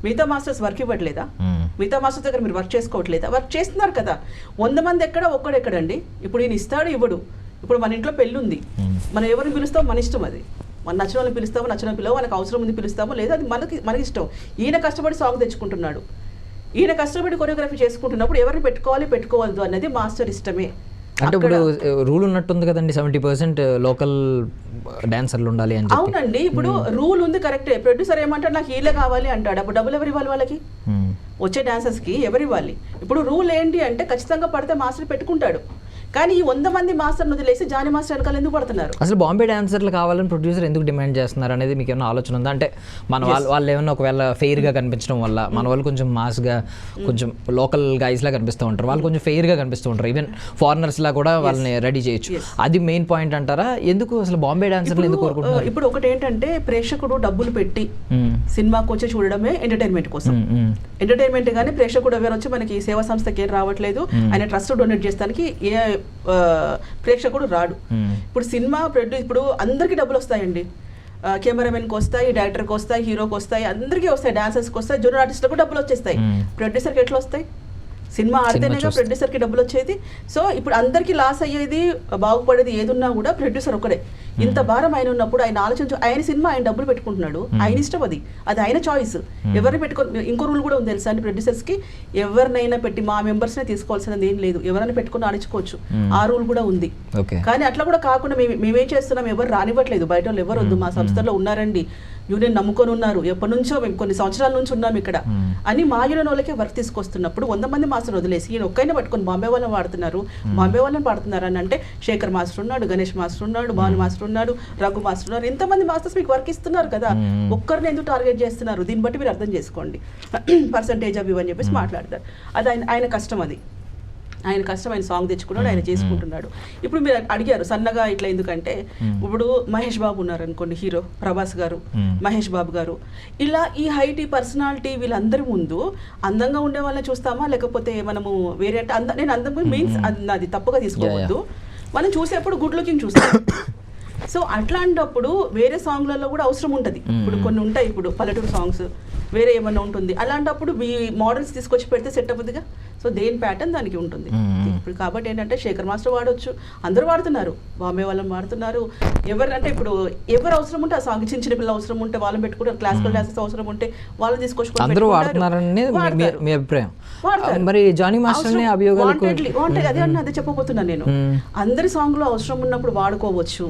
మిగతా మాస్టర్స్ వర్క్ ఇవ్వట్లేదా? మిగతా మాస్టర్స్ దగ్గర మీరు వర్క్ చేసుకోవట్లేదా? వర్క్ చేస్తున్నారు కదా. 100 మంది ఎక్కడ, ఒక్కడెక్కడండి? ఇప్పుడు ఈయన ఇస్తాడు ఇవ్వడు. ఇప్పుడు మన ఇంట్లో పెళ్ళి ఉంది, మనం ఎవరిని పిలుస్తామో మన ఇష్టం, అది మన నచ్చిన వాళ్ళని పిలుస్తామో నచ్చిన పిల్లవో, మనకు అవసరం ఉంది పిలుస్తామో లేదా, అది మనకి ఇష్టం. ఈయన కష్టపడి సాంగ్ తెచ్చుకుంటున్నాడు, ఈయన కష్టపడి కొరియోగ్రఫీ చేసుకుంటున్నప్పుడు ఎవరిని పెట్టుకోవద్దు అన్నది మాస్టర్ ఇష్టమే. అంటే ఇప్పుడు రూల్ ఉన్నట్టుంది కదండి, 70% లోకల్ డాన్సర్లు ఉండాలి అని. అవునండి, ఇప్పుడు రూల్ ఉంది కరెక్టే. ప్రొడ్యూసర్ ఏమంటాడు, నాకు హీలే కావాలి అంటాడు, అప్పుడు డబ్బులు ఎవరు ఇవ్వాలి? వాళ్ళకి వచ్చే డాన్సర్స్కి ఎవరు ఇవ్వాలి? ఇప్పుడు రూల్ ఏంటి అంటే, ఖచ్చితంగా పడితే మాస్టర్ పెట్టుకుంటాడు. కానీ ఈ 100 మంది మాస్టర్ని వదిలేసి జానీ మాస్టర్ వెనకాల ఎందుకు పడుతున్నారు? అసలు బాంబే డాన్సర్లు కావాలని ప్రొడ్యూసర్ ఎందుకు డిమాండ్ చేస్తున్నారు అనేది మీకు ఏమైనా ఆలోచన ఉందా? అంటే మన వాళ్ళు ఏమైనా ఒకవేళ ఫెయిర్గా కనిపించడం వల్ల, మన వాళ్ళు కొంచెం మాస్గా, కొంచెం లోకల్ గైస్లా కనిపిస్తూ ఉంటారు, వాళ్ళు కొంచెం ఫెయిర్గా కనిపిస్తూ ఉంటారు, ఈవెన్ ఫారినర్స్లా కూడా వాళ్ళని రెడీ చేయొచ్చు. అది మెయిన్ పాయింట్ అంటారా? ఎందుకు అసలు బాంబే డాన్సర్లు ఎందుకు కోరుకుంటున్నారు? ఇప్పుడు ఒకటి ఏంటంటే, ప్రేక్షకుడు డబ్బులు పెట్టి సినిమాకి వచ్చి చూడడమే ఎంటర్టైన్మెంట్ కోసం, ఎంటర్టైన్మెంట్ కానీ ప్రేక్షకుడు ఎవరు వచ్చి మనకి సేవా సంస్థకి ఏం రావట్లేదు, ఆయన ట్రస్ట్ డొనేట్ చేస్తానికి ఏ ప్రేక్షకుడు రాడు. ఇప్పుడు సినిమా ఇప్పుడు అందరికీ డబ్బులు వస్తాయండి, కెమెరామెన్కి వస్తాయి, డైరెక్టర్కి వస్తాయి, హీరోకి వస్తాయి, అందరికీ వస్తాయి, డాన్సర్స్కి వస్తాయి, జూనియర్ ఆర్టిస్ట్లకు డబ్బులు వచ్చేస్తాయి. ప్రొడ్యూసర్కి ఎట్లా వస్తాయి? సినిమా ఆడితేనేగా ప్రొడ్యూసర్కి డబ్బులు వచ్చేది. సో ఇప్పుడు అందరికీ లాస్ అయ్యేది బాగుపడేది ఏదున్నా కూడా ప్రొడ్యూసర్ ఒకడే. ఇంత భారం ఆయన ఉన్నప్పుడు ఆయన ఆలోచించు, ఆయన సినిమా ఆయన డబ్బులు పెట్టుకుంటున్నాడు, ఆయన ఇష్టం, అది ఆయన చాయిస్. ఎవరిని పెట్టుకొని, ఇంకో రూల్ కూడా ఉంది తెలుసా అండి ప్రొడ్యూసర్స్కి, ఎవరినైనా పెట్టి మా మెంబర్స్నే తీసుకోవాల్సినది ఏం లేదు, ఎవరైనా పెట్టుకుని ఆడించుకోవచ్చు, ఆ రూల్ కూడా ఉంది. కానీ అట్లా కూడా కాకుండా మేమేం చేస్తున్నాం, ఎవరు రానివ్వట్లేదు, బయట వాళ్ళు ఎవరు వద్దు, మా సంస్థలో ఉన్నారండి, యూనియన్ నమ్ముకొని ఉన్నారు, ఎప్పటి నుంచో మేము కొన్ని సంవత్సరాల నుంచి ఉన్నాం ఇక్కడ అని మా యూనియన్ వాళ్ళకే వర్క్ తీసుకొస్తున్నప్పుడు 100 మంది మాస్టర్ వదిలేసి ఈయన ఒక్కైనా పట్టుకొని బాంబే వాళ్ళని వాడుతున్నారు, బాంబే వాళ్ళని వాడుతున్నారు అని అంటే, శేఖర్ మాస్టర్ ఉన్నాడు, గణేష్ మాస్టర్ ఉన్నాడు, భాను మాస్టర్ ఉన్నాడు, రఘు మాస్టర్ ఉన్నారు, ఎంతమంది మాస్టర్స్ మీకు వర్క్ ఇస్తున్నారు కదా, ఒక్కరిని ఎందుకు టార్గెట్ చేస్తున్నారు, దీన్ని బట్టి మీరు అర్థం చేసుకోండి. పర్సంటేజ్ అవి అని చెప్పేసి మాట్లాడతారు. అది ఆయన కష్టం, అది ఆయన కష్టం, ఆయన సాంగ్ తెచ్చుకున్నాడు, ఆయన చేసుకుంటున్నాడు. ఇప్పుడు మీరు అడిగారు సన్నగా ఇట్లా ఎందుకంటే, ఇప్పుడు మహేష్ బాబు ఉన్నారు అనుకోండి, హీరో ప్రభాస్ గారు, మహేష్ బాబు గారు, ఇలా ఈ హైట్, ఈ పర్సనాలిటీ, వీళ్ళందరి ముందు అందంగా ఉండే వాళ్ళని చూస్తామా, లేకపోతే మనము వేరే అంటే నేను అందం మీన్స్ అది తప్పుగా తీసుకోవద్దు, మనం చూసేప్పుడు గుడ్ లుకింగ్ చూస్తాం. సో అట్లాంటప్పుడు వేరే సాంగ్లలో కూడా అవసరం ఉంటుంది. ఇప్పుడు కొన్ని ఉంటాయి, ఇప్పుడు పల్లెటూరు సాంగ్స్ వేరే ఏమన్నా ఉంటుంది, అలాంటప్పుడు మీ మోడల్స్ తీసుకొచ్చి పెడితే సెట్ అవ్వదుగా. సో దేని ప్యాటర్న్ దానికి ఉంటుంది. ఇప్పుడు కాబట్టి ఏంటంటే శేఖర్ మాస్టర్ వాడవచ్చు, అందరూ వాడుతున్నారు, బాంబే వాళ్ళని వాడుతున్నారు, ఎవరంటే ఇప్పుడు ఎవరు అవసరం ఉంటే ఆ సాంగ్, చిన్న చిన్న పిల్లలు అవసరం ఉంటే వాళ్ళని పెట్టుకుంటారు, క్లాసికల్ డాన్సెస్ అవసరం ఉంటే వాళ్ళని తీసుకొచ్చి అందరూ వాడుతున్నారని మీ అభిప్రాయం. మరి జానీ మాస్టర్ అదే చెప్పబోతున్నాను నేను. అందరి సాంగ్ లో అవసరం ఉన్నప్పుడు వాడుకోవచ్చు,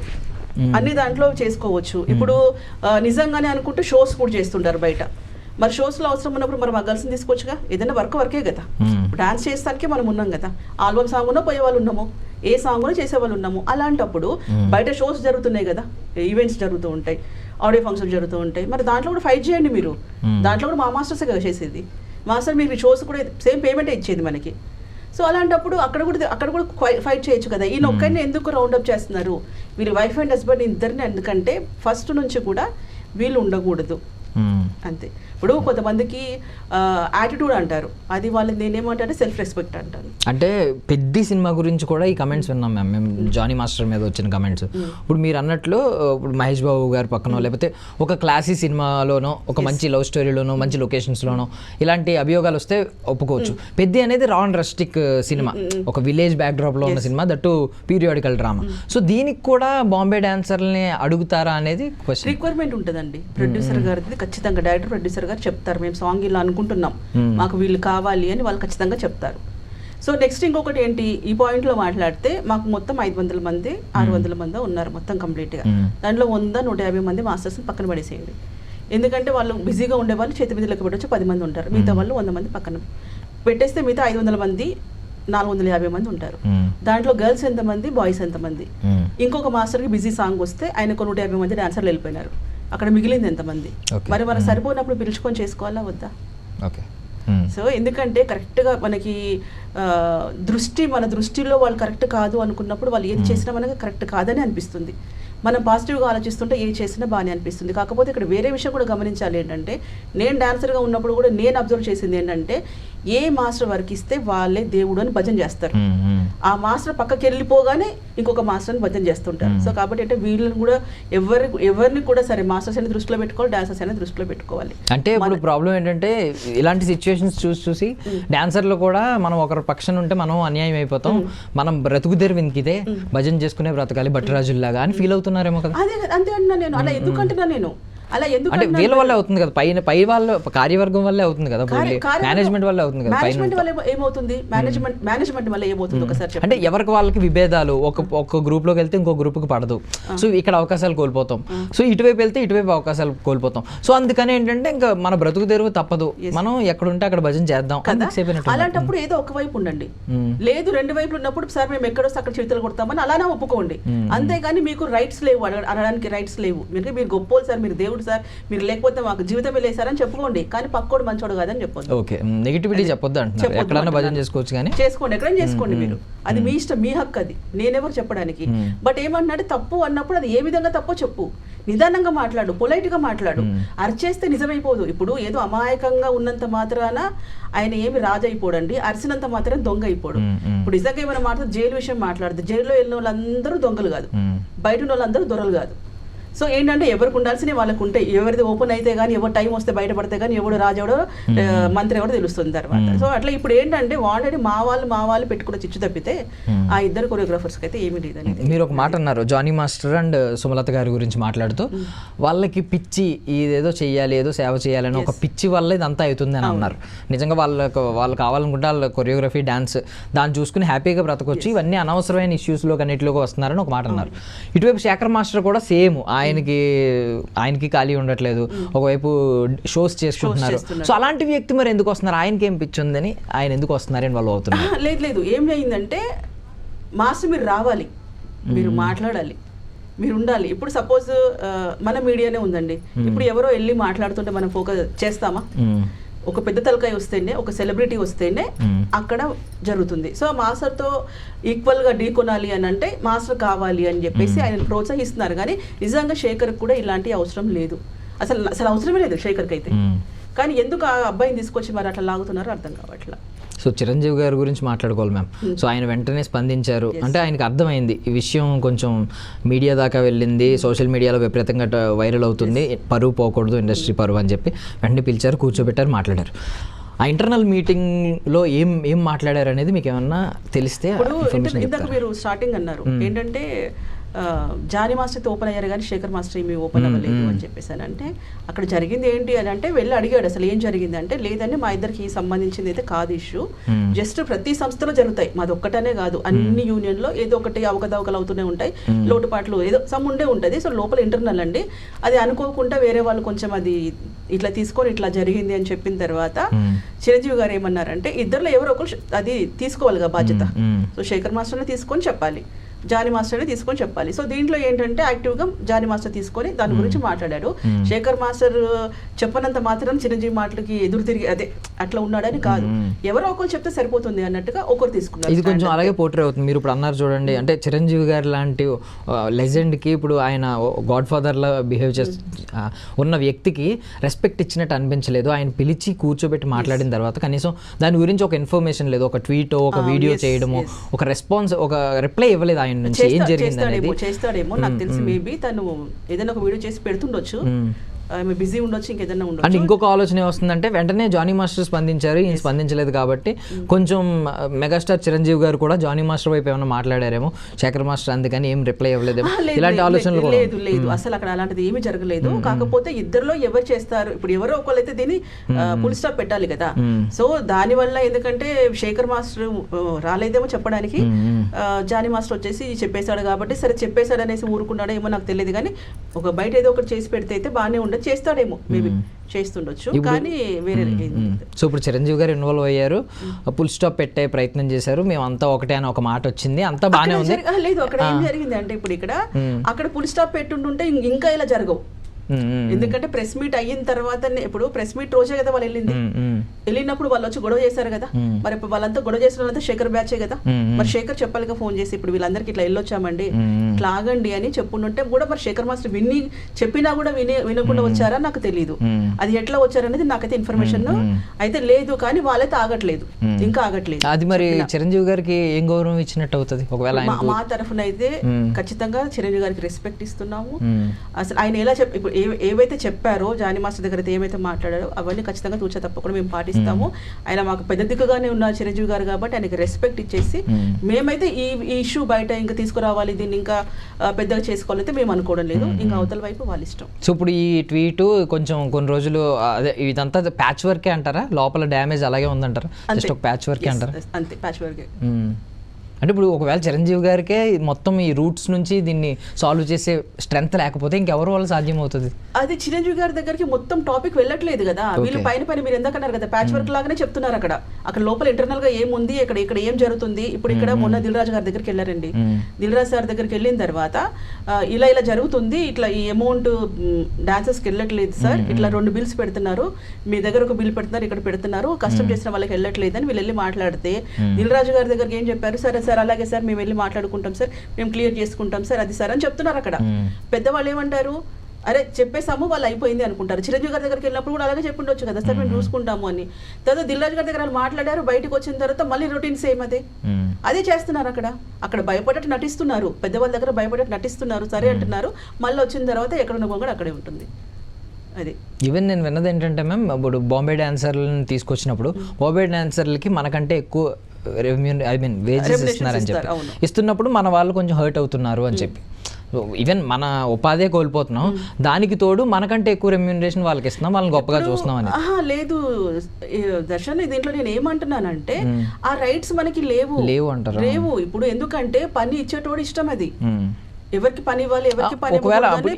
అన్ని దాంట్లో చేసుకోవచ్చు. ఇప్పుడు నిజంగానే అనుకుంటే షోస్ కూడా చేస్తుంటారు బయట, మరి షోస్లో అవసరం ఉన్నప్పుడు మనం ఆ గర్ల్స్ని తీసుకోవచ్చుగా, ఏదైనా వర్కే కదా, డాన్స్ చేస్తానికే మనం ఉన్నాం కదా, ఆల్బమ్ సాంగ్ ఉన్నా పోయే వాళ్ళు ఉన్నాము, ఏ సాంగ్ ఉన్నా చేసే వాళ్ళు ఉన్నాము. అలాంటప్పుడు బయట షోస్ జరుగుతున్నాయి కదా, ఈవెంట్స్ జరుగుతూ ఉంటాయి, ఆడియో ఫంక్షన్ జరుగుతూ ఉంటాయి, మరి దాంట్లో కూడా ఫైట్ చేయండి మీరు, దాంట్లో కూడా మా మాస్టర్సే కదా చేసేది, మాస్టర్ మీకు షోస్ కూడా సేమ్ పేమెంటే ఇచ్చేది మనకి. సో అలాంటప్పుడు అక్కడ కూడా ఫైట్ చేయొచ్చు కదా. ఈయన ఒక్కరిని ఎందుకు రౌండప్ చేస్తున్నారు, వీళ్ళు వైఫ్ అండ్ హస్బెండ్ ఇద్దరిని, ఎందుకంటే ఫస్ట్ నుంచి కూడా వీళ్ళు ఉండకూడదు అంతే. ఇప్పుడు కొంతమందికి యాటిట్యూడ్ అంటారు, అది వాళ్ళని నేనేమంటే సెల్ఫ్ రెస్పెక్ట్ అంటాను. అంటే పెద్ద సినిమా గురించి కూడా ఈ కమెంట్స్ విన్నాం మ్యామ్ మేము, జానీ మాస్టర్ మీద వచ్చిన కమెంట్స్. ఇప్పుడు మీరు అన్నట్లు ఇప్పుడు మహేష్ బాబు గారి పక్కనో లేకపోతే ఒక క్లాసీ సినిమాలోనో, ఒక మంచి లవ్ స్టోరీలోనో, మంచి లొకేషన్స్లోనో ఇలాంటి అభియోగాలు వస్తే ఒప్పుకోవచ్చు. పెద్ద అనేది రా అండ్ రస్టిక్ సినిమా, ఒక విలేజ్ బ్యాక్డ్రాప్లో ఉన్న cinema, that periodical drama. So దీనికి కూడా బాంబే డాన్సర్ని అడుగుతారా అనేది క్వశ్చన్. రిక్వైర్మెంట్ ఉంటుందండి ప్రొడ్యూసర్ గారిది ఖచ్చితంగా, డైరెక్టర్ ప్రొడ్యూసర్ గారు చెప్తారు, మేము సాంగ్ ఇలా అనుకుంటున్నాం, మాకు వీళ్ళు కావాలి అని వాళ్ళు ఖచ్చితంగా చెప్తారు. సో నెక్స్ట్ ఇంకొకటి ఏంటి, ఈ పాయింట్లో మాట్లాడితే మాకు మొత్తం 500 మంది 600 మంది ఉన్నారు మొత్తం కంప్లీట్గా, దాంట్లో 100-150 మంది మాస్టర్స్ని పక్కన పడేసేయండి. ఎందుకంటే వాళ్ళు బిజీగా ఉండే వాళ్ళు చేతి మీద లెక్క పెట్టవచ్చు 10 మంది ఉంటారు, మిగతా వాళ్ళు 100 మంది పక్కన పెట్టేస్తే మిగతా 500 మంది 450 మంది ఉంటారు. దాంట్లో గర్ల్స్ ఎంతమంది, బాయ్స్ ఎంతమంది. ఇంకొక మాస్టర్కి బిజీ సాంగ్ వస్తే ఆయనకు 150 మంది డాన్సర్లు వెళ్ళిపోయినారు, అక్కడ మిగిలింది ఎంతమంది, మరి మనకు సరిపోయినప్పుడు పిలుచుకొని చేసుకోవాలా వద్దా. సో ఎందుకంటే కరెక్ట్గా మనకి మన దృష్టిలో వాళ్ళు కరెక్ట్ కాదు అనుకున్నప్పుడు వాళ్ళు ఏది చేసినా మనకి కరెక్ట్ కాదని అనిపిస్తుంది. మనం పాజిటివ్గా ఆలోచిస్తుంటే ఏది చేసినా బాగానే అనిపిస్తుంది. కాకపోతే ఇక్కడ వేరే విషయం కూడా గమనించాలి ఏంటంటే, నేను డాన్సర్గా ఉన్నప్పుడు కూడా నేను అబ్జర్వ్ చేసింది ఏంటంటే, ఏ మాస్టర్ వర్క్ ఇస్తే వాళ్ళే దేవుడు అని భజన చేస్తారు, ఆ మాస్టర్ పక్కకి వెళ్ళిపోగానే ఇంకొక మాస్టర్ని భజన చేస్తుంటారు. సో కాబట్టి అంటే వీళ్ళని కూడా ఎవరిని కూడా సరే మాస్టర్స్ అయినా దృష్టిలో పెట్టుకోవాలి, డాన్సర్స్ అయినా దృష్టిలో పెట్టుకోవాలి. అంటే ఇప్పుడు ప్రాబ్లం ఏంటంటే ఇలాంటి సిచ్యువేషన్స్ చూసి డాన్సర్లు కూడా మనం ఒకరి పక్షం ఉంటే మనం అన్యాయం అయిపోతాం, మనం బ్రతుకు తెరివింకితే భజన చేసుకునే బ్రతకాలి బట్టరాజుల్లాగా అని ఫీల్ అవుతున్నారేమో కదా. అదే అంతే అంటున్నా నేను, అలా ఎందుకంటున్నా నేను, అలా ఎందుకు అంటే వీళ్ళ వల్ల అవుతుంది కదా, పై వాళ్ళ కార్యవర్గం వల్లే అవుతుంది కదా, మేనేజ్మెంట్ వల్ల అవుతుంది కదా. మేనేజ్మెంట్ వల్ల ఏమవుతుంది, మేనేజ్మెంట్ వల్ల ఏమవుతుంది ఒకసారి అంటే ఎవరికి వాళ్ళకి విభేదాలు, ఒక గ్రూప్ లోకి వెళ్తే ఇంకో గ్రూప్ కి పడదు, సో ఇక్కడ అవకాశాలు కోల్పోతాం, సో ఇటువైపు వెళ్తే ఇటువైపు అవకాశాలు కోల్పోతాం. సో అందుకని ఏంటంటే ఇంకా మన బ్రతుకు తెరువు తప్పదు, మనం ఎక్కడ ఉంటే అక్కడ భజన చేద్దాం. అలాంటప్పుడు ఏదో ఒక వైపు ఉండండి, లేదు 2 వైపులు ఉన్నప్పుడు సార్ మేము ఎక్కడొస్తే అక్కడ చేతులు కొడతామని అలానే ఒప్పుకోండి. అంతేగాని మీకు రైట్స్ లేవు, అనడానికి రైట్స్ లేవు. మీరు గొప్పోలు సార్, మీరు దేవుడు సార్, మీరు లేకపోతే మాకు జీవితమే లేసారని చెప్పుకోండి, కానీ పక్కోడు మంచోడు కాదని చెప్పొద్దు. ఓకే, నెగిటివిటీ చెప్పొద్దు అంటున్నారు, ఎక్కడన్నా భజన చేసుకోవచ్చు కానీ చేసుకోండి, ఎక్కడైనా చేసుకోండి మీరు, అది మీ ఇష్టం, మీ హక్కు, అది నేనెవరు చెప్పడానికి. బట్ ఏమంటున్నాడు, తప్పు అన్నప్పుడు అది ఏ విధంగా తప్పో చెప్పు, నిదానంగా మాట్లాడు, పొలైట్గా మాట్లాడు. అరిచేస్తే నిజమైపోదు. ఇప్పుడు ఏదో అమాయకంగా ఉన్నంత మాత్రాన ఆయన ఏమి రాజు అయిపోడండి, అరిసినంత మాత్రం దొంగ అయిపోడు. ఇప్పుడు నిజంగా ఏమైనా మాట్లాడుతూ జైలు విషయం మాట్లాడుతుంది, జైల్లో వెళ్ళిన వాళ్ళందరూ దొంగలు కాదు, బయట ఉన్న వాళ్ళందరూ దొరలు కాదు. సో ఏంటంటే ఎవరికి ఉండాల్సినవి వాళ్ళకు ఉంటాయి. ఎవరిది ఓపెన్ అయితే కానీ, ఎవరు టైం వస్తే బయటపడితే కానీ, ఎవడు రాజు ఎవడో మంత్రి ఎవడో తెలుస్తుంది తర్వాత. సో అట్లా ఇప్పుడు ఏంటంటే ఆల్రెడీ మా వాళ్ళు పెట్టుకున్న చిచ్చు తప్పితే ఆ ఇద్దరు కొరియోగ్రాఫర్స్కి అయితే ఏమీ లేదని. మీరు ఒక మాట అన్నారు జానీ మాస్టర్ అండ్ సుమలత గారి గురించి మాట్లాడుతూ, వాళ్ళకి పిచ్చి ఇదేదో చెయ్యాలి, ఏదో సేవ చేయాలని ఒక పిచ్చి వల్ల ఇదంతా అవుతుంది అని అన్నారు. నిజంగా వాళ్ళు కావాలనుకుంటే వాళ్ళ కొరియోగ్రఫీ డాన్స్ దాన్ని చూసుకుని హ్యాపీగా బ్రతకొచ్చు, ఇవన్నీ అనవసరమైన ఇష్యూస్లో అన్నింటిలోకి వస్తున్నారని ఒక మాట అన్నారు. ఇటువైపు శేఖర్ మాస్టర్ కూడా సేమ్, ఆయనకి ఖాళీ ఉండట్లేదు, ఒకవైపు షోస్ చేసుకుంటున్నారు. సో అలాంటి వ్యక్తి మరి ఎందుకు వస్తున్నారు? ఆయనకి ఏం పిచ్చి ఉందని ఆయన ఎందుకు వస్తున్నారని వాళ్ళు అవుతున్నారు. లేదు ఏం అయిందంటే మాస్టర్ మీరు రావాలి, మీరు మాట్లాడాలి, మీరు ఉండాలి. ఇప్పుడు సపోజ్ మన మీడియానే ఉందండి, ఇప్పుడు ఎవరో వెళ్ళి మాట్లాడుతుంటే మనం ఫోకస్ చేస్తామా? ఒక పెద్ద తలకాయ వస్తేనే, ఒక సెలబ్రిటీ వస్తేనే అక్కడ జరుగుతుంది. సో మాస్టర్తో ఈక్వల్గా ఢీకొనాలి అని అంటే మాస్టర్ కావాలి అని చెప్పేసి ఆయన ప్రోత్సహిస్తున్నారు. కానీ నిజంగా శేఖర్కి కూడా ఇలాంటి అవసరం లేదు, అసలు అవసరమే లేదు శేఖర్కి అయితే. కానీ ఎందుకు ఆ అబ్బాయిని తీసుకొచ్చి మరి అట్లా లాగుతున్నారో అర్థం కావట్లా. సో చిరంజీవి గారి గురించి మాట్లాడుకోవాలి మ్యామ్. సో ఆయన వెంటనే స్పందించారు. అంటే ఆయనకు అర్థమైంది ఈ విషయం కొంచెం మీడియా దాకా వెళ్ళింది, సోషల్ మీడియాలో విపరీతంగా వైరల్ అవుతుంది, పరువు పోకూడదు, ఇండస్ట్రీ పరువు అని చెప్పి వెంటనే పిలిచారు, కూర్చోబెట్టారు, మాట్లాడారు. ఆ ఇంటర్నల్ మీటింగ్లో ఏం మాట్లాడారు అనేది మీకు ఏమన్నా తెలిస్తే ఇందాక మీరు స్టార్టింగ్ అన్నారు ఏంటంటే జానీ మాస్టర్ ఓపెన్ అయ్యారు కానీ శేఖర్ మాస్టర్ ఏమి ఓపెన్ అవ్వలేదు అని చెప్పేసాను. అంటే అక్కడ జరిగింది ఏంటి అని అంటే వెళ్ళి అడిగాడు అసలు ఏం జరిగింది అంటే, లేదండి మా ఇద్దరికి సంబంధించింది అయితే కాదు ఇష్యూ, జస్ట్ ప్రతి సంస్థలో జరుగుతాయి, మాది ఒక్కటనే కాదు, అన్ని యూనియన్లో ఏదో ఒకటి అవకతవకలు అవుతూనే ఉంటాయి, లోటుపాట్లు ఏదో సమ్ ఉండే ఉంటుంది. సో లోపల ఇంటర్నల్ అండి, అది అనుకోకుండా వేరే వాళ్ళు కొంచెం అది ఇట్లా తీసుకొని ఇట్లా జరిగింది అని చెప్పిన తర్వాత చిరంజీవి గారు ఏమన్నారంటే, ఇద్దరులో ఎవరో ఒకరు అది తీసుకోవాలిగా బాధ్యత. సో శేఖర్ మాస్టర్ని తీసుకొని చెప్పాలి, జానీ మాస్టర్ని తీసుకొని చెప్పాలి. సో దీంట్లో ఏంటంటే యాక్టివ్గా జానీ మాస్టర్ తీసుకొని దాని గురించి మాట్లాడాడు. శేఖర్ మాస్టర్ చెప్పనంత మాత్రం చిరంజీవి మాటలకి ఎదురు తిరిగి అదే అట్లా ఉన్నాడని కాదు, ఎవరో ఒకరు చెప్తే సరిపోతుంది అన్నట్టుగా ఒకరు తీసుకున్నారు. ఇది కొంచెం అలాగే పోర్ట్రే అవుతుంది. మీరు ఇప్పుడు అన్నారు చూడండి, అంటే చిరంజీవి గారు లాంటి లెజెండ్కి ఇప్పుడు ఆయన గాడ్ ఫాదర్లా బిహేవ్ చేస్తూ ఉన్న వ్యక్తికి రెస్పెక్ట్ ఇచ్చినట్టు అనిపించలేదు. ఆయన పిలిచి కూర్చోబెట్టి మాట్లాడిన తర్వాత కనీసం దాని గురించి ఒక ఇన్ఫర్మేషన్ లేదు, ఒక ట్వీట్ ఒక వీడియో చేయడము, ఒక రెస్పాన్స్ ఒక రిప్లై ఇవ్వలేదు ఆయన నుంచి. ఏం జరిగింది అనేది చేస్తాడేమో నాకు తెలిసి, మేబీ తను ఏదైనా ఒక వీడియో చేసి పెడుతుండొచ్చు, బిజీ ఉండొచ్చు, ఇంకేదన్నా ఉండొచ్చు. అండ్ ఇంకొక ఆలోచన వస్తుందంటే వెంటనే జానీ మాస్టర్ స్పందించారు, ఈయన స్పందించలేదు కాబట్టి కొంచెం మెగాస్టార్ చిరంజీవి గారు కూడా జానీ మాస్టర్ వైపు ఏమైనా మాట్లాడారేమో, శేఖర్ మాస్టర్ అందుకని ఏం రిప్లై ఇవ్వలేదేమో, ఇలాంటి ఆలోచనలు లేదు అసలు అక్కడ అలాంటిది ఏమీ జరగలేదు. కాకపోతే ఇద్దరులో ఎవరు చేస్తారు, ఇప్పుడు ఎవరో ఒకళ్ళైతే దీన్ని ఫుల్ స్టాప్ పెట్టాలి కదా. సో దాని వల్ల ఎందుకంటే శేఖర్ మాస్టర్ రాలేదేమో చెప్పడానికి, జానీ మాస్టర్ వచ్చేసి చెప్పేశాడు కాబట్టి సరే చెప్పేశాడు అనేసి ఊరుకున్నాడో ఏమో నాకు తెలియదు. కానీ ఒక బయట ఏదో ఒకటి చేసి పెడితే అయితే బాగానే ఉండదు, చేస్తాడేమో, మేబీ చేస్తుండొచ్చు, కానీ వేరే. సో ఇప్పుడు చిరంజీవి గారు ఇన్వాల్వ్ అయ్యారు, ఫుల్ స్టాప్ పెట్టే ప్రయత్నం చేశారు, మేము అంతా ఒకటే అని ఒక మాట వచ్చింది, అంతా బాగానే ఉంది. లేదు అక్కడ ఏం జరిగింది అంటే, ఇప్పుడు ఇక్కడ అక్కడ ఫుల్ స్టాప్ పెట్టుంటుంటే ఇంకా ఇలా జరగవు. ఎందుకంటే ప్రెస్ మీట్ అయిన తర్వాత, ఇప్పుడు ప్రెస్ మీట్ రోజే కదా వాళ్ళు వెళ్ళినప్పుడు వాళ్ళు వచ్చి గొడవ చేశారు కదా, మరి వాళ్ళంతా గొడవ చేసిన వాళ్ళంతా శేఖర్ బ్యాచే కదా, మరి శేఖర్ చెప్పాలిగా ఫోన్ చేసి, ఇప్పుడు వీళ్ళందరికీ ఇట్లా వెళ్ళొచ్చామండి ఇట్లా ఆగండి అని చెప్పుంటే కూడా మరి శేఖర్ మాస్టర్ చెప్పినా కూడా వినకుండా వచ్చారా నాకు తెలియదు. అది ఎట్లా వచ్చారనేది నాకైతే ఇన్ఫర్మేషన్ అయితే లేదు, కానీ వాళ్ళైతే ఆగట్లేదు, ఇంకా ఆగట్లేదు. అది మరి చిరంజీవి గారికి ఏం గౌరవం ఇచ్చినట్టు అవుతుంది ఒకవేళ? మా తరఫున అయితే ఖచ్చితంగా చిరంజీవి గారికి రెస్పెక్ట్ ఇస్తున్నాము. అసలు ఆయన ఎలా ఇప్పుడు ఏవైతే చెప్పారో జానీ మాస్టర్ దగ్గర అయితే ఏమైతే మాట్లాడారో అవన్నీ ఖచ్చితంగా తూచా తప్పకుండా మేము పాటిస్తాము. ఆయన మాకు పెద్ద దిక్కుగానే ఉన్నారు చిరంజీవి గారు కాబట్టి ఆయనకి రెస్పెక్ట్ ఇచ్చేసి మేమైతే ఈ ఇష్యూ బయట ఇంకా తీసుకురావాలి, దీన్ని ఇంకా పెద్దగా చేసుకోవాలైతే మేము అనుకోవడం లేదు, ఇంకా అవతల వైపు వాళ్ళ ఇష్టం. సో ఇప్పుడు ఈ ట్వీట్ కొంచెం కొన్ని రోజులు అదే ఇదంతా ప్యాచ్ వర్కే అంటారా, లోపల డ్యామేజ్ అలాగే ఉందంటారా, జస్ట్ ఒక ప్యాచ్ వర్కే అంటారా? అంతే, ప్యాచ్ వర్కే. అంటే ఇప్పుడు ఒకవేళ చిరంజీవి గారికే మొత్తం ఈ రూట్స్ నుంచి దీన్ని సాల్వ్ చేసే స్ట్రెంత్ లేకపోతే ఇంకెవరు వల్ల సాధ్యమవుతుంది? అది చిరంజీవి గారి దగ్గరికి మొత్తం టాపిక్ వెళ్ళట్లేదు కదా, వీళ్ళు పైన మీరు ఎందుకన్నారు కదా ప్యాచ్ వర్క్ లాగానే చెప్తున్నారు. అక్కడ లోపల ఇంటర్నల్ గా ఏముంది, ఇక్కడ ఏం జరుగుతుంది. ఇప్పుడు ఇక్కడ మొన్న దిల్ రాజు గారి దగ్గరికి వెళ్ళారండి, దిల్ రాజు గారి దగ్గరికి వెళ్ళిన తర్వాత ఇలా జరుగుతుంది, ఇట్లా ఈ అమౌంట్ డాన్సర్స్కి వెళ్ళట్లేదు సార్, ఇట్లా 2 బిల్స్ పెడుతున్నారు, మీ దగ్గర ఒక బిల్ పెడుతున్నారు, ఇక్కడ పెడుతున్నారు, కష్టం చేసిన వాళ్ళకి వెళ్ళట్లేదు అని వీళ్ళు వెళ్ళి మాట్లాడితే దిల్ రాజు గారి దగ్గరికి ఏం చెప్పారు, సరే సార్ అలాగే సార్ మేము వెళ్ళి మాట్లాడుకుంటాం సార్, మేము క్లియర్ చేసుకుంటాం సార్, అది సార్ అని చెప్తున్నారు. అక్కడ పెద్దవాళ్ళు ఏమంటారు, అరే చెప్పేసాము వాళ్ళు అయిపోయింది అనుకుంటారు. చిరంజీవి గారి దగ్గరికి వెళ్ళినప్పుడు కూడా అలాగే చెప్పుండొచ్చు కదా, సార్ మేము చూసుకుంటాము అని. తర్వాత దిల్రాజు గారి దగ్గర వాళ్ళు మాట్లాడారు, బయటకు వచ్చిన తర్వాత మళ్ళీ రొటీన్ సేమ్ అదే చేస్తున్నారు. అక్కడ భయపడేట్టు నటిస్తున్నారు, పెద్దవాళ్ళ దగ్గర భయపడేట్టు నటిస్తున్నారు, సరే అంటున్నారు. మళ్ళీ వచ్చిన తర్వాత ఎక్కడ కూడా అక్కడే ఉంటుంది. అది ఈవెన్ నేను విన్నది ఏంటంటే మ్యామ్, ఇప్పుడు బాంబే డాన్సర్లను తీసుకొచ్చినప్పుడు బాంబే డాన్సర్లకి మనకంటే ఎక్కువ వేజెస్ ఇస్తున్నారని చెప్పి, ఇస్తున్నప్పుడు మన వాళ్ళు కొంచెం హర్ట్ అవుతున్నారు అని చెప్పి, ఈవెన్ మన ఉపాధే కోల్పోతున్నాం, దానికి తోడు మనకంటే ఎక్కువ రెమ్యూనరేషన్ వాళ్ళకి ఇస్తున్నాం, వాళ్ళని గొప్పగా చూస్తున్నాం అని. లేదు దర్శన్, దీంట్లో నేను ఏమంటున్నానంటే ఆ రైట్స్ మనకి లేవు అంటారు. లేవు ఇప్పుడు, ఎందుకంటే పని ఇచ్చేటోడు ఇష్టం, అది ఎవరికి పని ఇవ్వాలి, ఎవరికి పని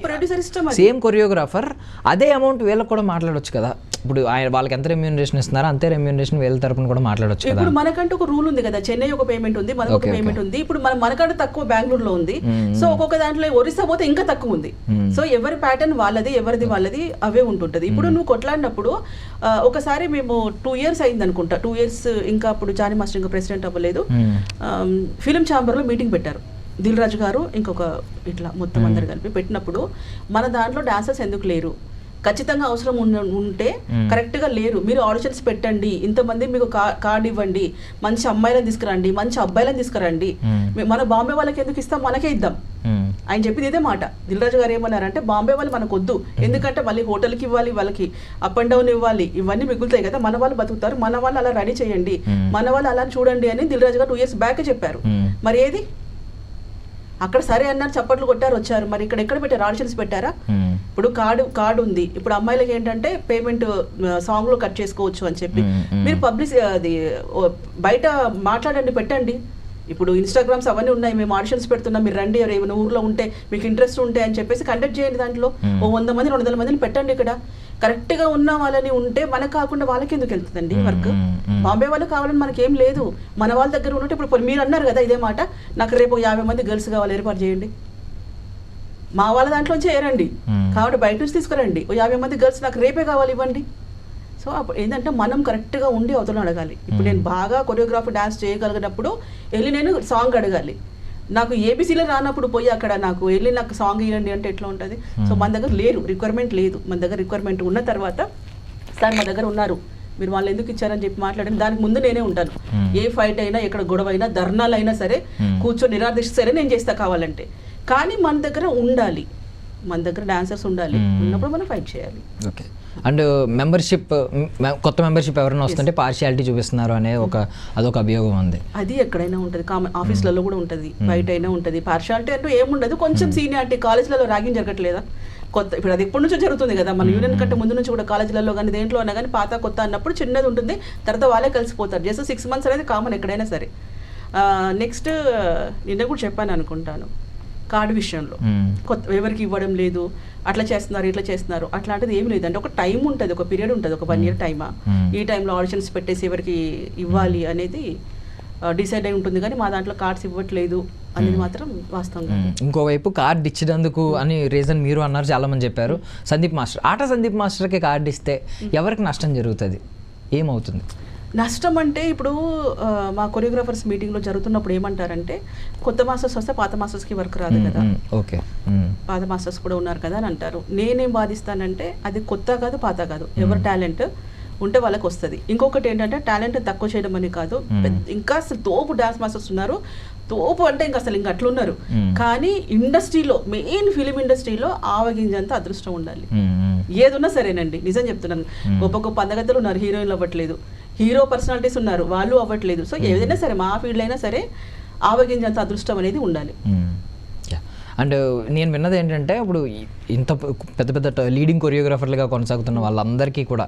ప్రొడ్యూసర్ ఇష్టం. సేమ్ కొరియోగ్రాఫర్ అదే అమౌంట్ వీళ్ళకి కూడా మాట్లాడొచ్చు కదా. ఇప్పుడు వాళ్ళకి ఎంత రెమ్యూనరేషన్ ఇస్తున్నారో అంతే రెమ్యూనరేషన్ వీళ్ళ తరపున కూడా మాట్లాడొచ్చు కదా. ఇప్పుడు మనకంటూ ఒక రూల్ ఉంది కదా, చెన్నై ఒక పేమెంట్ ఉంది, మనకు ఒక పేమెంట్ ఉంది. ఇప్పుడు మనకంటే తక్కువ బెంగళూరులో ఉంది, సో ఒక్కొక్క దాంట్లో ఒరిస్సా పోతే ఇంకా తక్కువ ఉంది. సో ఎవరి ప్యాటర్న్ వాళ్ళది, ఎవరిది వాళ్ళది అవే ఉంటుంటది. ఇప్పుడు నువ్వు కొట్లాడినప్పుడు ఒకసారి మేము 2 years అయింది అనుకుంటా, 2 years ఇంకా అప్పుడు జానీ మాస్టర్ ఇంకా ప్రెసిడెంట్ అవ్వలేదు, ఫిలిం ఛాంబర్ లో మీటింగ్ పెట్టారు. దిల్ రాజు గారు ఇంకొక ఇట్లా మొత్తం అందరు కలిపి పెట్టినప్పుడు, మన దాంట్లో డాన్సర్స్ ఎందుకు లేరు, ఖచ్చితంగా అవసరం ఉంటే కరెక్ట్ గా లేరు, మీరు ఆడిషన్స్ పెట్టండి, ఇంతమంది మీకు కార్డు ఇవ్వండి, మంచి అమ్మాయిలను తీసుకురండి, మంచి అబ్బాయిలను తీసుకురండి, మన బాంబే వాళ్ళకి ఎందుకు ఇస్తాం, మనకే ఇద్దాం ఆయన చెప్పింది ఇదే మాట. దిల్ రాజు గారు ఏమన్నారంటే, బాంబే వాళ్ళు మనకు వద్దు, ఎందుకంటే మళ్ళీ హోటల్కి ఇవ్వాలి, వాళ్ళకి అప్ అండ్ డౌన్ ఇవ్వాలి, ఇవన్నీ మిగులుతాయి కదా, మన వాళ్ళు బతుకుతారు, మన వాళ్ళు అలా రెడీ చేయండి, మన వాళ్ళు అలా చూడండి అని దిల్ రాజు గారు 2 years బ్యాక్ చెప్పారు. మరి ఏది అక్కడ సరే అన్నారు, చప్పట్లు కొట్టారు, వచ్చారు. మరి ఇక్కడ ఎక్కడ పెట్టారు, ఆడిషన్స్ పెట్టారా? ఇప్పుడు కార్డు ఉంది, ఇప్పుడు అమ్మాయిలకి ఏంటంటే పేమెంట్ సాంగ్ లో కట్ చేసుకోవచ్చు అని చెప్పి, మీరు అది బయట మాట్లాడండి, పెట్టండి. ఇప్పుడు ఇన్స్టాగ్రామ్స్ అవన్నీ ఉన్నాయి, మేము ఆడిషన్స్ పెడుతున్నాం, మీరు రండి, ఏమైనా ఊర్లో ఉంటే మీకు ఇంట్రెస్ట్ ఉంటే అని చెప్పేసి కండక్ట్ చేయండి. దాంట్లో 100 మంది 200 మందిని పెట్టండి. ఇక్కడ కరెక్ట్ గా ఉన్న వాళ్ళని ఉంటే మనకు కాకుండా వాళ్ళకి ఎందుకు వెళ్తుందండి వర్క్? బాంబే వాళ్ళు కావాలని మనకేం లేదు, మన వాళ్ళ దగ్గర ఉన్నట్టు. ఇప్పుడు మీరు అన్నారు కదా ఇదే మాట, నాకు రేపు 50 మంది గర్ల్స్ కావాలి, ఏర్పాటు చేయండి. మా వాళ్ళ దాంట్లోంచి ఏరండి, కాబట్టి బయట నుంచి తీసుకురండి, 50 మంది గర్ల్స్ నాకు రేపే కావాలి, ఇవ్వండి. సో అప్పుడు ఏంటంటే మనం కరెక్ట్గా ఉండి అవతల అడగాలి. ఇప్పుడు నేను బాగా కొరియోగ్రాఫీ డాన్స్ చేయగలిగినప్పుడు వెళ్ళి నేను సాంగ్ అడగాలి. నాకు ఏబీసీలో రానప్పుడు పోయి అక్కడ నాకు వెళ్ళి నాకు సాంగ్ ఇవ్వండి అంటే ఎట్లా ఉంటుంది? సో మన దగ్గర లేరు, రిక్వైర్మెంట్ లేదు. మన దగ్గర రిక్వైర్మెంట్ ఉన్న తర్వాత సార్ మా దగ్గర ఉన్నారు, మీరు వాళ్ళు ఎందుకు ఇచ్చారని చెప్పి మాట్లాడండి. దానికి ముందు నేనే ఉంటాను. ఏ ఫైట్ అయినా, ఎక్కడ గొడవ అయినా, ధర్నాలు అయినా సరే, కూర్చొని నిరాదీస్తే సరే నేను చేస్తా కావాలంటే. కానీ మన దగ్గర ఉండాలి, మన దగ్గర డాన్సర్స్ ఉండాలి, ఉన్నప్పుడు మనం ఫైట్ చేయాలి. ఓకే. అండ్ మెంబర్షిప్, కొత్త మెంబర్షిప్ ఎవరైనా వస్తుంటే పార్షియాలిటీ చూపిస్తున్నారు అనే అదొక అభియోగం ఉంది. అది ఎక్కడైనా ఉంటుంది, కామన్ ఆఫీస్లలో కూడా ఉంటుంది, బయట అయినా ఉంటుంది. పార్షియాలిటీ అంటూ ఏముండదు, కొంచెం సీనియారిటీ. కాలేజ్లలో ర్యాగింగ్ జరగట్లేదా? కొత్త ఇప్పుడు అది ఎప్పటి నుంచో జరుగుతుంది కదా, మన యూనియన్ కంటే ముందు నుంచి కూడా కాలేజీలలో కానీ దేంట్లో అయినా కానీ పాత కొత్త అన్నప్పుడు చిన్నది ఉంటుంది, తర్వాత వాళ్ళే కలిసిపోతారు. జస్ట్ 6 months అనేది కామన్ ఎక్కడైనా సరే. నెక్స్ట్ నిన్న కూడా చెప్పాను అనుకుంటాను, కార్డు విషయంలో కొత్త ఎవరికి ఇవ్వడం లేదు, అట్లా చేస్తున్నారు, ఇట్లా చేస్తున్నారు, అట్లాంటిది ఏం లేదు. అంటే ఒక టైం ఉంటుంది, ఒక పీరియడ్ ఉంటుంది, ఒక 1 year టైమా, ఈ టైంలో ఆడిషన్స్ పెట్టేసి ఎవరికి ఇవ్వాలి అనేది డిసైడ్ అయి ఉంటుంది. కానీ మా దాంట్లో కార్డ్స్ ఇవ్వట్లేదు అనేది మాత్రం వాస్తవం. ఇంకోవైపు కార్డు ఇచ్చినందుకు అని రీజన్ మీరు అన్నారు, చాలా మంది చెప్పారు. సందీప్ మాస్టర్కి కార్డు ఇస్తే ఎవరికి నష్టం జరుగుతుంది, ఏమవుతుంది? నష్టం అంటే ఇప్పుడు మా కొరియోగ్రాఫర్స్ మీటింగ్లో జరుగుతున్నప్పుడు ఏమంటారంటే, కొత్త మాస్టర్స్ వస్తే పాత మాస్టర్స్కి వర్క్ రాదు కదా, ఓకే, పాత మాస్టర్స్ కూడా ఉన్నారు కదా అని అంటారు. నేనేం వాదిస్తానంటే, అది కొత్త కాదు, పాత కాదు, ఎవరి టాలెంట్ ఉంటే వాళ్ళకి వస్తుంది. ఇంకొకటి ఏంటంటే, టాలెంట్ తక్కువ చేయడం అని కాదు, ఇంకా అసలు తోపు డాన్స్ మాస్టర్స్ ఉన్నారు, తోపు అంటే ఇంకా అసలు ఇంకా అట్లున్నారు. కానీ ఇండస్ట్రీలో, మెయిన్ ఫిలిం ఇండస్ట్రీలో ఆవగింజంత అదృష్టం ఉండాలి. ఏదున్నా సరేనండి, నిజం చెప్తున్నాను. గొప్ప గొప్ప అందగత్తలు ఉన్నారు, హీరోయిన్లు అవ్వట్లేదు, హీరో పర్సనాలిటీస్ ఉన్నారు, వాళ్ళు అవ్వట్లేదు. సో ఏదైనా సరే, మా ఫీల్డ్ అయినా సరే ఆవగింజంత అదృష్టం అనేది ఉండాలి. అండ్ నేను విన్నది ఏంటంటే, ఇప్పుడు ఇంత పెద్ద పెద్ద లీడింగ్ కొరియోగ్రాఫర్లుగా కొనసాగుతున్న వాళ్ళందరికీ కూడా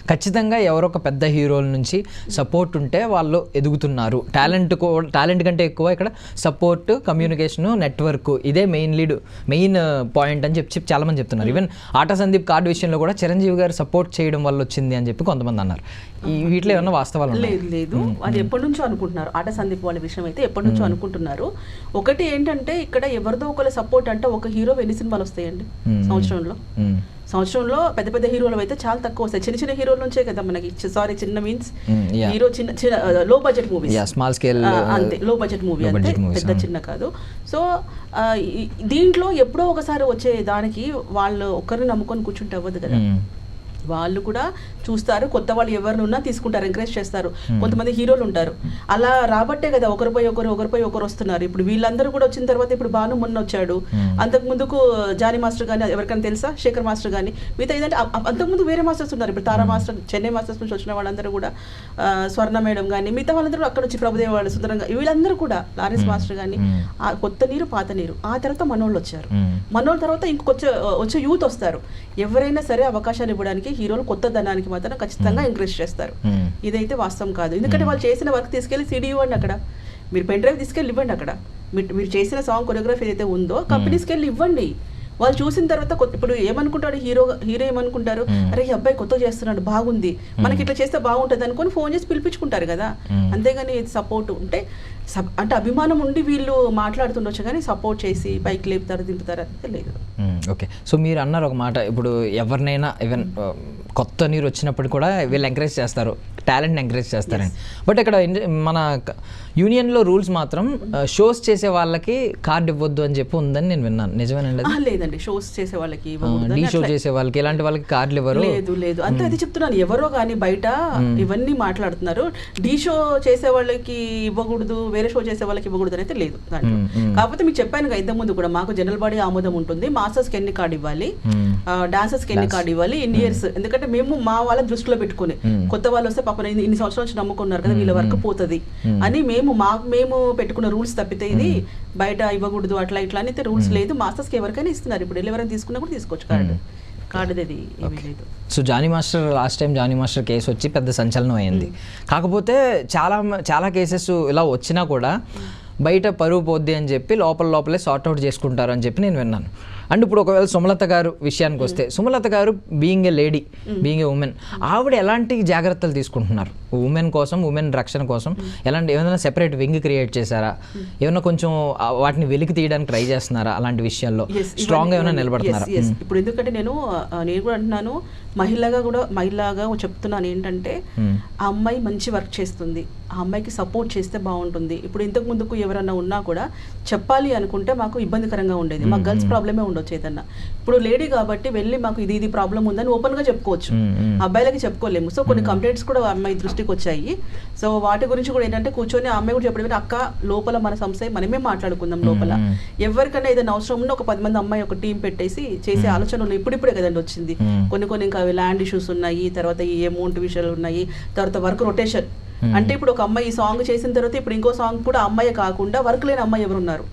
ఖచ్చితంగా ఎవరొక పెద్ద హీరోల నుంచి సపోర్ట్ ఉంటే వాళ్ళు ఎదుగుతున్నారు. టాలెంట్ కంటే ఎక్కువ ఇక్కడ సపోర్ట్, కమ్యూనికేషను, నెట్వర్క్, ఇదే మెయిన్ పాయింట్ అని చెప్పి చాలామంది చెప్తున్నారు. ఈవెన్ ఆటా సందీప్ కార్డు విషయంలో కూడా చిరంజీవి గారు సపోర్ట్ చేయడం వల్ల వచ్చింది అని చెప్పి కొంతమంది అన్నారు. వీటిలో ఏమన్నా వాస్తవాలు? లేదు, అది ఎప్పటి నుంచో అనుకుంటున్నారు. ఆటా సందీప్ వాళ్ళ విషయం అయితే ఎప్పటి నుంచో అనుకుంటున్నారు. ఒకటి ఏంటంటే, ఇక్కడ ఎవరిదో ఒకళ్ళ సపోర్ట్ అంటే, ఒక హీరో ఎన్ని సినిమాలు వస్తాయండి సంవత్సరంలో? సంవత్సరంలో పెద్ద పెద్ద హీరోలు అయితే చాలా తక్కువ వస్తాయి. చిన్న చిన్న హీరోల నుంచే కదా మనకి, సారీ చిన్న మీన్స్ yeah. హీరో చిన్న చిన్న లో బడ్జెట్ మూవీస్, స్మాల్ స్కేల్ అంతే, లో బడ్జెట్ మూవీ అంతే, పెద్ద చిన్న కాదు. సో దీంట్లో ఎప్పుడో ఒకసారి వచ్చే దానికి వాళ్ళు ఒక్కరిని నమ్ముకొని కూర్చుంటే అవ్వదు కదా. వాళ్ళు కూడా చూస్తారు, కొత్త వాళ్ళు ఎవరిని ఉన్నా తీసుకుంటారు, ఎంకరేజ్ చేస్తారు. కొంతమంది హీరోలు ఉంటారు అలా రాబట్టే కదా ఒకరిపై ఒకరు వస్తున్నారు. ఇప్పుడు వీళ్ళందరూ కూడా వచ్చిన తర్వాత ఇప్పుడు భాను మొన్న వచ్చాడు, అంతకు ముందుకు జానీ మాస్టర్ కానీ ఎవరికైనా తెలుసా, శేఖర్ మాస్టర్ కానీ, మిగతా ఏంటంటే అంతకుముందు వేరే మాస్టర్స్ ఉన్నారు. ఇప్పుడు తారా మాస్టర్, చెన్నై మాస్టర్స్ నుంచి వచ్చిన వాళ్ళందరూ కూడా, స్వర్ణ మేడం కానీ మిగతా వాళ్ళందరూ అక్కడ వచ్చి ప్రభుదేవ వాళ్ళు, సుందరంగా, వీళ్ళందరూ కూడా, లారెన్స్ మాస్టర్ కానీ, కొత్త నీరు పాత నీరు. ఆ తర్వాత మనోళ్ళు వచ్చారు, మనోళ్ళ తర్వాత వచ్చే యూత్ వస్తారు. ఎవరైనా సరే అవకాశాలు ఇవ్వడానికి హీరోలు కొత్త ధనానికి మాత్రం ఖచ్చితంగా ఎంకరేజ్ చేస్తారు. ఇదైతే వాస్తవం కాదు. ఎందుకంటే వాళ్ళు చేసిన వర్క్ తీసుకెళ్లి సిడీ ఇవ్వండి, అక్కడ మీరు పెన్ డ్రైవ్ తీసుకెళ్ళి ఇవ్వండి, అక్కడ మీరు చేసిన సాంగ్ కొరియోగ్రఫీ ఏదైతే ఉందో కంపెనీస్కి వెళ్ళి ఇవ్వండి. వాళ్ళు చూసిన తర్వాత ఇప్పుడు ఏమనుకుంటాడు హీరో ఏమనుకుంటారు, అరే ఈ అబ్బాయి కొత్త చేస్తున్నాడు బాగుంది, మనకి ఇట్లా చేస్తే బాగుంటుంది అనుకుని ఫోన్ చేసి పిలిపించుకుంటారు కదా. అంతేగాని సపోర్ట్ ఉంటే అంటే అభిమానం ఉండి వీళ్ళు మాట్లాడుతుండొచ్చు, కానీ సపోర్ట్ చేసి పైకి లేపుతారు దింపుతారు అంటే లేదు. ఓకే, సో మీరు అన్నారు ఒక మాట, ఇప్పుడు ఎవరినైనా ఈవెన్ కొత్త నీరు వచ్చినప్పుడు కూడా వీళ్ళు ఎంకరేజ్ చేస్తారు, టాలెంట్ని ఎంకరేజ్ చేస్తారని. బట్ ఇక్కడ మన యూనియన్లో రూల్స్ మాత్రం షోస్ చేసే వాళ్ళకి కార్డు ఇవ్వద్దు అని చెప్పి ఉందని నేను విన్నాను, నిజమేనండి? లేదండి, షోస్ చేసే వాళ్ళకి, డీ షో చేసే వాళ్ళకి, ఇలాంటి వాళ్ళకి కార్డులు ఇవ్వరు. లేదు అంతే, అది చెప్తున్నాను. ఎవరో కానీ బయట ఇవన్నీ మాట్లాడుతున్నారు, డీ షో చేసే వాళ్ళకి ఇవ్వకూడదు, వేరే షో చేసే వాళ్ళకి ఇవ్వకూడదు అని అయితే లేదు దాంట్లో. కాకపోతే మీకు చెప్పాను కదా ఇంతకుముందు కూడా, మాకు జనరల్ బాడీ ఆమోదం ఉంటుంది, మాస్టర్స్కి ఎన్ని కార్డు ఇవ్వాలి, డాన్సర్స్కి ఎన్ని కార్డు ఇవ్వాలి, ఇన్ని ఇయర్స్. ఎందుకంటే మేము మా వాళ్ళ దృష్టిలో పెట్టుకుని, కొత్త వాళ్ళు వస్తే పాపం ఇన్ని సంవత్సరాల నుంచి నమ్ముకున్నారు కదా, వీళ్ళ వర్క్ పోతుంది అని మేము పెట్టుకున్న రూల్స్ తప్పితే ఇది బయట ఇవ్వకూడదు అట్లా ఇట్లా అని అయితే రూల్స్ లేదు. మాస్టర్స్కి ఎవరికైనా ఇస్తున్నారు, ఇప్పుడు ఎవరైనా తీసుకున్నా కూడా తీసుకోవచ్చు కార్డు ఏమీ లేదు. So Jani master, last time Jani master case వచ్చి పెద్ద సంచలనం అయింది. కాకపోతే చాలా కేసెస్ ఇలా వచ్చినా కూడా బయట పరువు పోద్ది అని చెప్పి లోపలే సార్ట్అవుట్ చేసుకుంటారు అని చెప్పి నేను విన్నాను. అండ్ ఇప్పుడు ఒకవేళ సుమలత గారు విషయానికి వస్తే, సుమలత గారు being a lady, being a women, ఆవిడ ఎలాంటి జాగ్రత్తలు తీసుకుంటున్నారు ఉమెన్ కోసం, ఉమెన్ రక్షణ కోసం? ఏమైనా సెపరేట్ వింగ్ క్రియేట్ చేశారా? ఏమైనా కొంచెం వాటిని వెలికి తీయడానికి ట్రై చేస్తున్నారా? అలాంటి విషయాల్లో స్ట్రాంగ్ ఏమైనా నిలబడుతున్నారా? ఇప్పుడు ఎందుకంటే నేను కూడా అంటున్నాను, మహిళగా చెప్తున్నాను ఏంటంటే, ఆ అమ్మాయి మంచి వర్క్ చేస్తుంది, ఆ అమ్మాయికి సపోర్ట్ చేస్తే బాగుంటుంది. ఇప్పుడు ఇంతకు ముందుకు ఎవరన్నా ఉన్నా కూడా చెప్పాలి అనుకుంటే మాకు ఇబ్బందికరంగా ఉండేది, మాకు గర్ల్స్ ప్రాబ్లమే ఉండొచ్చు ఏదన్నా. ఇప్పుడు లేడీ కాబట్టి వెళ్ళి మాకు ఇది ప్రాబ్లం ఉందని ఓపెన్ గా చెప్పుకోవచ్చు, అబ్బాయిలకి చెప్పుకోలేము. సో కొన్ని కంప్లైంట్స్ కూడా అమ్మాయి దృష్టికి వచ్చాయి. సో వాటి గురించి కూడా ఏంటంటే కూర్చొని ఆ అమ్మాయి కూడా చెప్పడం, అక్క లోపల మన సంస్థ మనమే మాట్లాడుకుందాం, లోపల ఎవరికైనా ఏదైనా అవసరం ఉన్నా ఒక 10 మంది అమ్మాయి ఒక టీం పెట్టేసి చేసే ఆలోచనలు ఇప్పుడిప్పుడే కదండి వచ్చింది. కొన్ని ఇంకా ల్యాండ్ ఇష్యూస్ ఉన్నాయి, తర్వాత ఈ అమౌంట్ విషయాలు ఉన్నాయి, తర్వాత వర్క్ రొటేషన్. అంటే ఇప్పుడు ఒక అమ్మాయి ఈ సాంగ్ చేసిన తర్వాత ఇప్పుడు ఇంకో సాంగ్ కూడా అమ్మాయి కాకుండా వర్క్ లేని అమ్మాయి ఎవరున్నారు,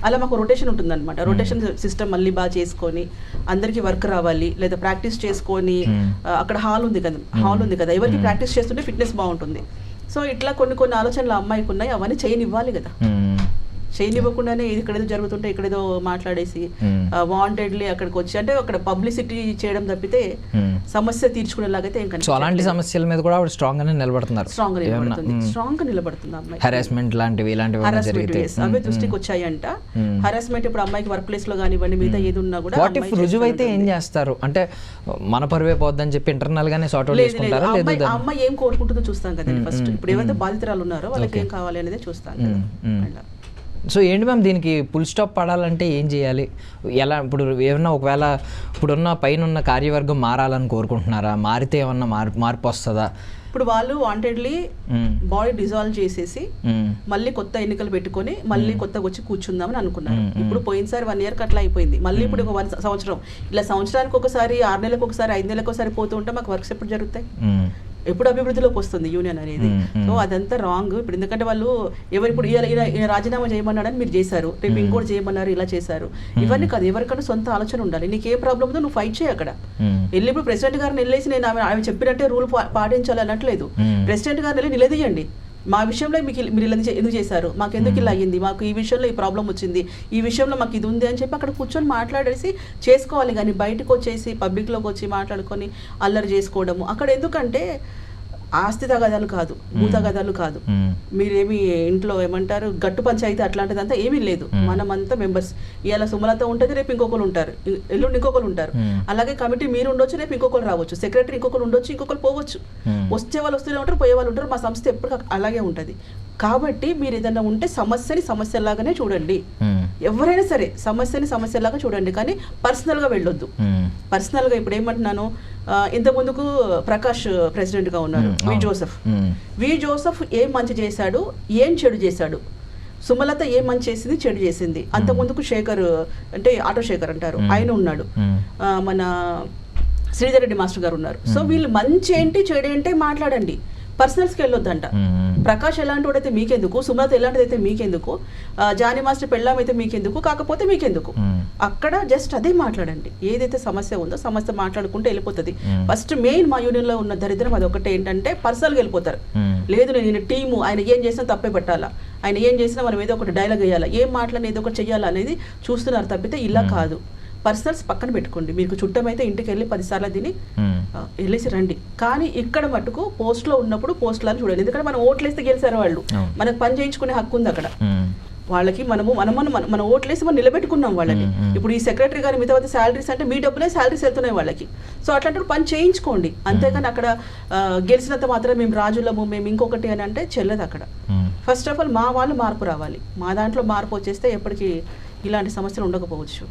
అలా మాకు రొటేషన్ ఉంటుంది అనమాట. రొటేషన్ సిస్టమ్ మళ్ళీ బాగా చేసుకొని అందరికి వర్క్ రావాలి, లేదా ప్రాక్టీస్ చేసుకొని అక్కడ హాల్ ఉంది కదా, ఎవరికి ప్రాక్టీస్ చేస్తుంటే ఫిట్నెస్ బాగుంటుంది. సో ఇట్లా కొన్ని ఆలోచనలు అమ్మాయికి ఉన్నాయి, అవన్నీ చేయనివ్వాలి కదా. చేయనివ్వకుండానే ఇక్కడేదో జరుగుతుంటే ఇక్కడేదో మాట్లాడేసి వాంటెడ్లీ అక్కడికి వచ్చి, అంటే అక్కడ పబ్లిసిటీ చేయడం తప్పితే సమస్య తీర్చుకునేలాగైతే ఏం కనిపిస్తుంది. అలాంటి సమస్యల మీద కూడా ఆవిడ స్ట్రాంగ్ గా నిలబడుతున్నారు, స్ట్రాంగ్ గా నిలబడుతుంది అమ్మాయి. హెరాస్మెంట్ లాంటివి అవి దృష్టికి వచ్చాయంట. హెరాస్మెంట్ ఇప్పుడు అమ్మాయికి వర్క్ ప్లేస్ లో కానివ్వండి, మిగతా ఏది ఉన్నా కూడా వాట్ ఇఫ్ రుజువైతే ఏం చేస్తారు? అంటే మన పరువే పోద్దని చెప్పి ఇంటర్నల్ గానే సార్ట్ అవుట్ చేసుకుంటారా? అమ్మాయి ఏం కోరుకుంటుందో చూస్తాం కదండి ఫస్ట్. ఇప్పుడు ఏవైతే బాధితురాలు ఉన్నారో వాళ్ళకి ఏం కావాలి అనేది చూస్తాం కదా. సో ఏంటి మ్యామ్, దీనికి ఫుల్ స్టాప్ పడాలంటే ఏం చేయాలి? ఎలా ఇప్పుడు ఏమన్నా ఒకవేళ ఇప్పుడున్న పైన ఉన్న కార్యవర్గం మారాలని కోరుకుంటున్నారా? మారితే ఏమన్నా మార్పు వస్తుందా? ఇప్పుడు వాళ్ళు వాంటెడ్లీ బాడీ డిజాల్వ్ చేసేసి మళ్ళీ కొత్త ఎన్నికలు పెట్టుకొని మళ్ళీ కొత్తగా వచ్చి కూర్చుందామని అనుకున్నారు. ఇప్పుడు పోయినసారి 1 year అట్లా అయిపోయింది. మళ్ళీ ఇప్పుడు ఒక 1 సంవత్సరం ఇలా సంవత్సరానికి ఒకసారి, 6 నెలలకు ఒకసారి, 5 నెలలకు ఒకసారి పోతూ ఉంటే మాకు వర్క్స్ ఎప్పుడు జరుగుతాయి? ఎప్పుడు అభివృద్ధిలోకి వస్తుంది యూనియన్ అనేది? సో అదంతా రాంగ్. ఇప్పుడు ఎందుకంటే వాళ్ళు ఎవరు ఇప్పుడు ఈయన రాజీనామా చేయమన్నాడని మీరు చేశారు, రేపు ఇంకోటి చేయమన్నారు, ఇలా చేశారు. ఇవన్నీ కాదు, ఎవరికైనా సొంత ఆలోచన ఉండాలి. నీకు ఏ ప్రాబ్లం ఉందో నువ్వు ఫైట్ చేయి అక్కడ వెళ్ళి. ఇప్పుడు ప్రెసిడెంట్ గారిని వెళ్ళేసి నేను ఆమె చెప్పినట్టే రూల్ పాటించాలి అనట్లేదు. ప్రెసిడెంట్ గారిని వెళ్ళి నిలదీయండి, మా విషయంలో మీకు మీరు ఇలా ఎందుకు చేశారు, మాకు ఎందుకు ఇలా అయ్యింది, మాకు ఈ విషయంలో ఈ ప్రాబ్లం వచ్చింది, ఈ విషయంలో మాకు ఇది ఉంది అని చెప్పి అక్కడ కూర్చొని మాట్లాడేసి చేసుకోవాలి. కానీ బయటకు వచ్చేసి పబ్లిక్లోకి వచ్చి మాట్లాడుకొని అల్లరి చేసుకోవడము అక్కడ ఎందుకంటే ఆస్తి తగాదాలు కాదు, భూ తగాదాలు కాదు, మీరేమి ఇంట్లో ఏమంటారు గట్టు పంచాయతీ అట్లాంటిదంతా ఏమీ లేదు. మనమంతా మెంబర్స్. ఇవాళ సుమలత ఉంటుంది, రేపు ఇంకొకరు ఉంటారు, ఎల్లుండి ఇంకొకరు ఉంటారు. అలాగే కమిటీ మీరు ఉండొచ్చు, రేపు ఇంకొకరు రావచ్చు, సెక్రటరీ ఇంకొకరు ఉండొచ్చు, ఇంకొకరు పోవచ్చు. వచ్చే వాళ్ళు వస్తూనే ఉంటారు, పోయే వాళ్ళు ఉంటారు. మా సంస్థ ఎప్పుడు అలాగే ఉంటుంది. కాబట్టి మీరు ఏదైనా ఉంటే సమస్యని సమస్యలాగానే చూడండి. ఎవరైనా సరే సమస్యని సమస్యలాగా చూడండి, కానీ పర్సనల్గా వెళ్ళొద్దు. పర్సనల్గా ఇప్పుడు ఏమంటున్నాను, ఇంత ముందుకు ప్రకాష్ ప్రెసిడెంట్గా ఉన్నారు, వి జోసెఫ్ ఏం మంచి చేశాడు, ఏం చెడు చేశాడు, సుమలత ఏం మంచి చేసింది, చెడు చేసింది. అంత ముందుకు శేఖర్ అంటే ఆటో శేఖర్ అంటారు, ఆయన ఉన్నాడు, మన శ్రీధర్ రెడ్డి మాస్టర్ గారు ఉన్నారు. సో వీళ్ళు మంచి ఏంటి చెడు ఏంటి మాట్లాడండి, పర్సనల్స్కి వెళ్ళొద్దంట. ప్రకాష్ ఎలాంటి వాడైతే మీకెందుకు, సుమలత ఎలాంటిదైతే మీకెందుకు, జానీ మాస్టర్ పెళ్ళాం అయితే మీకెందుకు, కాకపోతే మీకెందుకు. అక్కడ జస్ట్ అదే మాట్లాడండి. ఏదైతే సమస్య ఉందో సమస్య మాట్లాడుకుంటే వెళ్ళిపోతుంది. ఫస్ట్ మెయిన్ మా యూనియన్లో ఉన్న దరిద్రం అదొకటే ఏంటంటే పర్సనల్గా వెళ్ళిపోతారు. లేదు నేను టీము, ఆయన ఏం చేసినా తప్పే పెట్టాలా, ఆయన ఏం చేసినా మనం ఏదో ఒకటి డైలాగ్ వేయాలా, ఏం మాట్లాడినా ఏదో ఒకటి చెయ్యాలా అనేది చూస్తున్నారు తప్పితే ఇలా కాదు. పర్సనల్స్ పక్కన పెట్టుకోండి. మీకు చుట్టమైతే ఇంటికి వెళ్ళి 10 సార్లు తిని వెళ్ళేసి రండి. కానీ ఇక్కడ మటుకు పోస్ట్లో ఉన్నప్పుడు పోస్టులను చూడండి. ఎందుకంటే మనం ఓట్లేస్తే గెలిచారు వాళ్ళు, మనకు పని చేయించుకునే హక్కు ఉంది అక్కడ వాళ్ళకి. మన ఓట్లేసి మనం నిలబెట్టుకున్నాం వాళ్ళని. ఇప్పుడు ఈ సెక్రటరీ గారి మిగతా శాలరీస్ అంటే మీ డబ్బులే శాలరీస్ వెళ్తున్నాయి వాళ్ళకి. సో అట్లాంటి పని చేయించుకోండి. అంతేగాని అక్కడ గెలిచినంత మాత్రం మేము రాజులము, మేము ఇంకొకటి అని అంటే చెల్లదు అక్కడ. ఫస్ట్ ఆఫ్ ఆల్ మా వాళ్ళు మార్పు రావాలి. మా దాంట్లో మార్పు వచ్చేస్తే ఎప్పటికీ ఇలాంటి సమస్యలు ఉండకపోవచ్చు.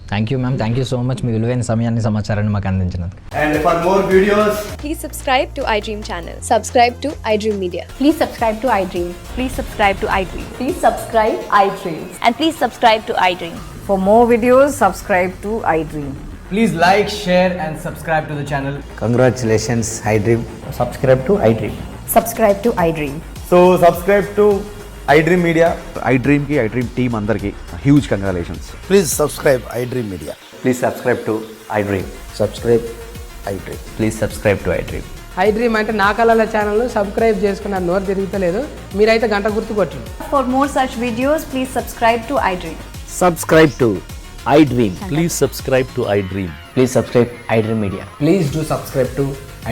Thank you ma'am, thank you so much మీ విలువైన సమయాన్ని సమాచారాన్ని మాకు అందించినందుకు. And for more videos, Please subscribe to iDream channel. Subscribe to iDream Media. Please subscribe to iDream. Please subscribe to iDream. Please subscribe iDream. And please subscribe to iDream. For more videos, subscribe to iDream. please like, share and subscribe to the channel. Congratulations, iDream. Subscribe to iDream. Subscribe to iDream. So subscribe to iDream Media. iDream team అందరికి huge congratulations. Please subscribe iDream Media. Please subscribe to iDream. Subscribe iDream. Please subscribe to iDream. iDream అంటే నా కళల channel subscribe చేసుకున్న నోరు తిరుగుతలేదు, మీరైతే గంట గుర్తు కొట్టండి. For more such videos, please subscribe to iDream. Subscribe to iDream. Please subscribe to iDream. Please subscribe iDream Media. Please do subscribe to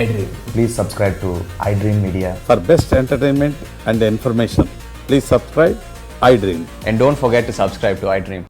iDream. Please subscribe to iDream Media. For best entertainment and information, please subscribe iDream. And don't forget to subscribe to iDream.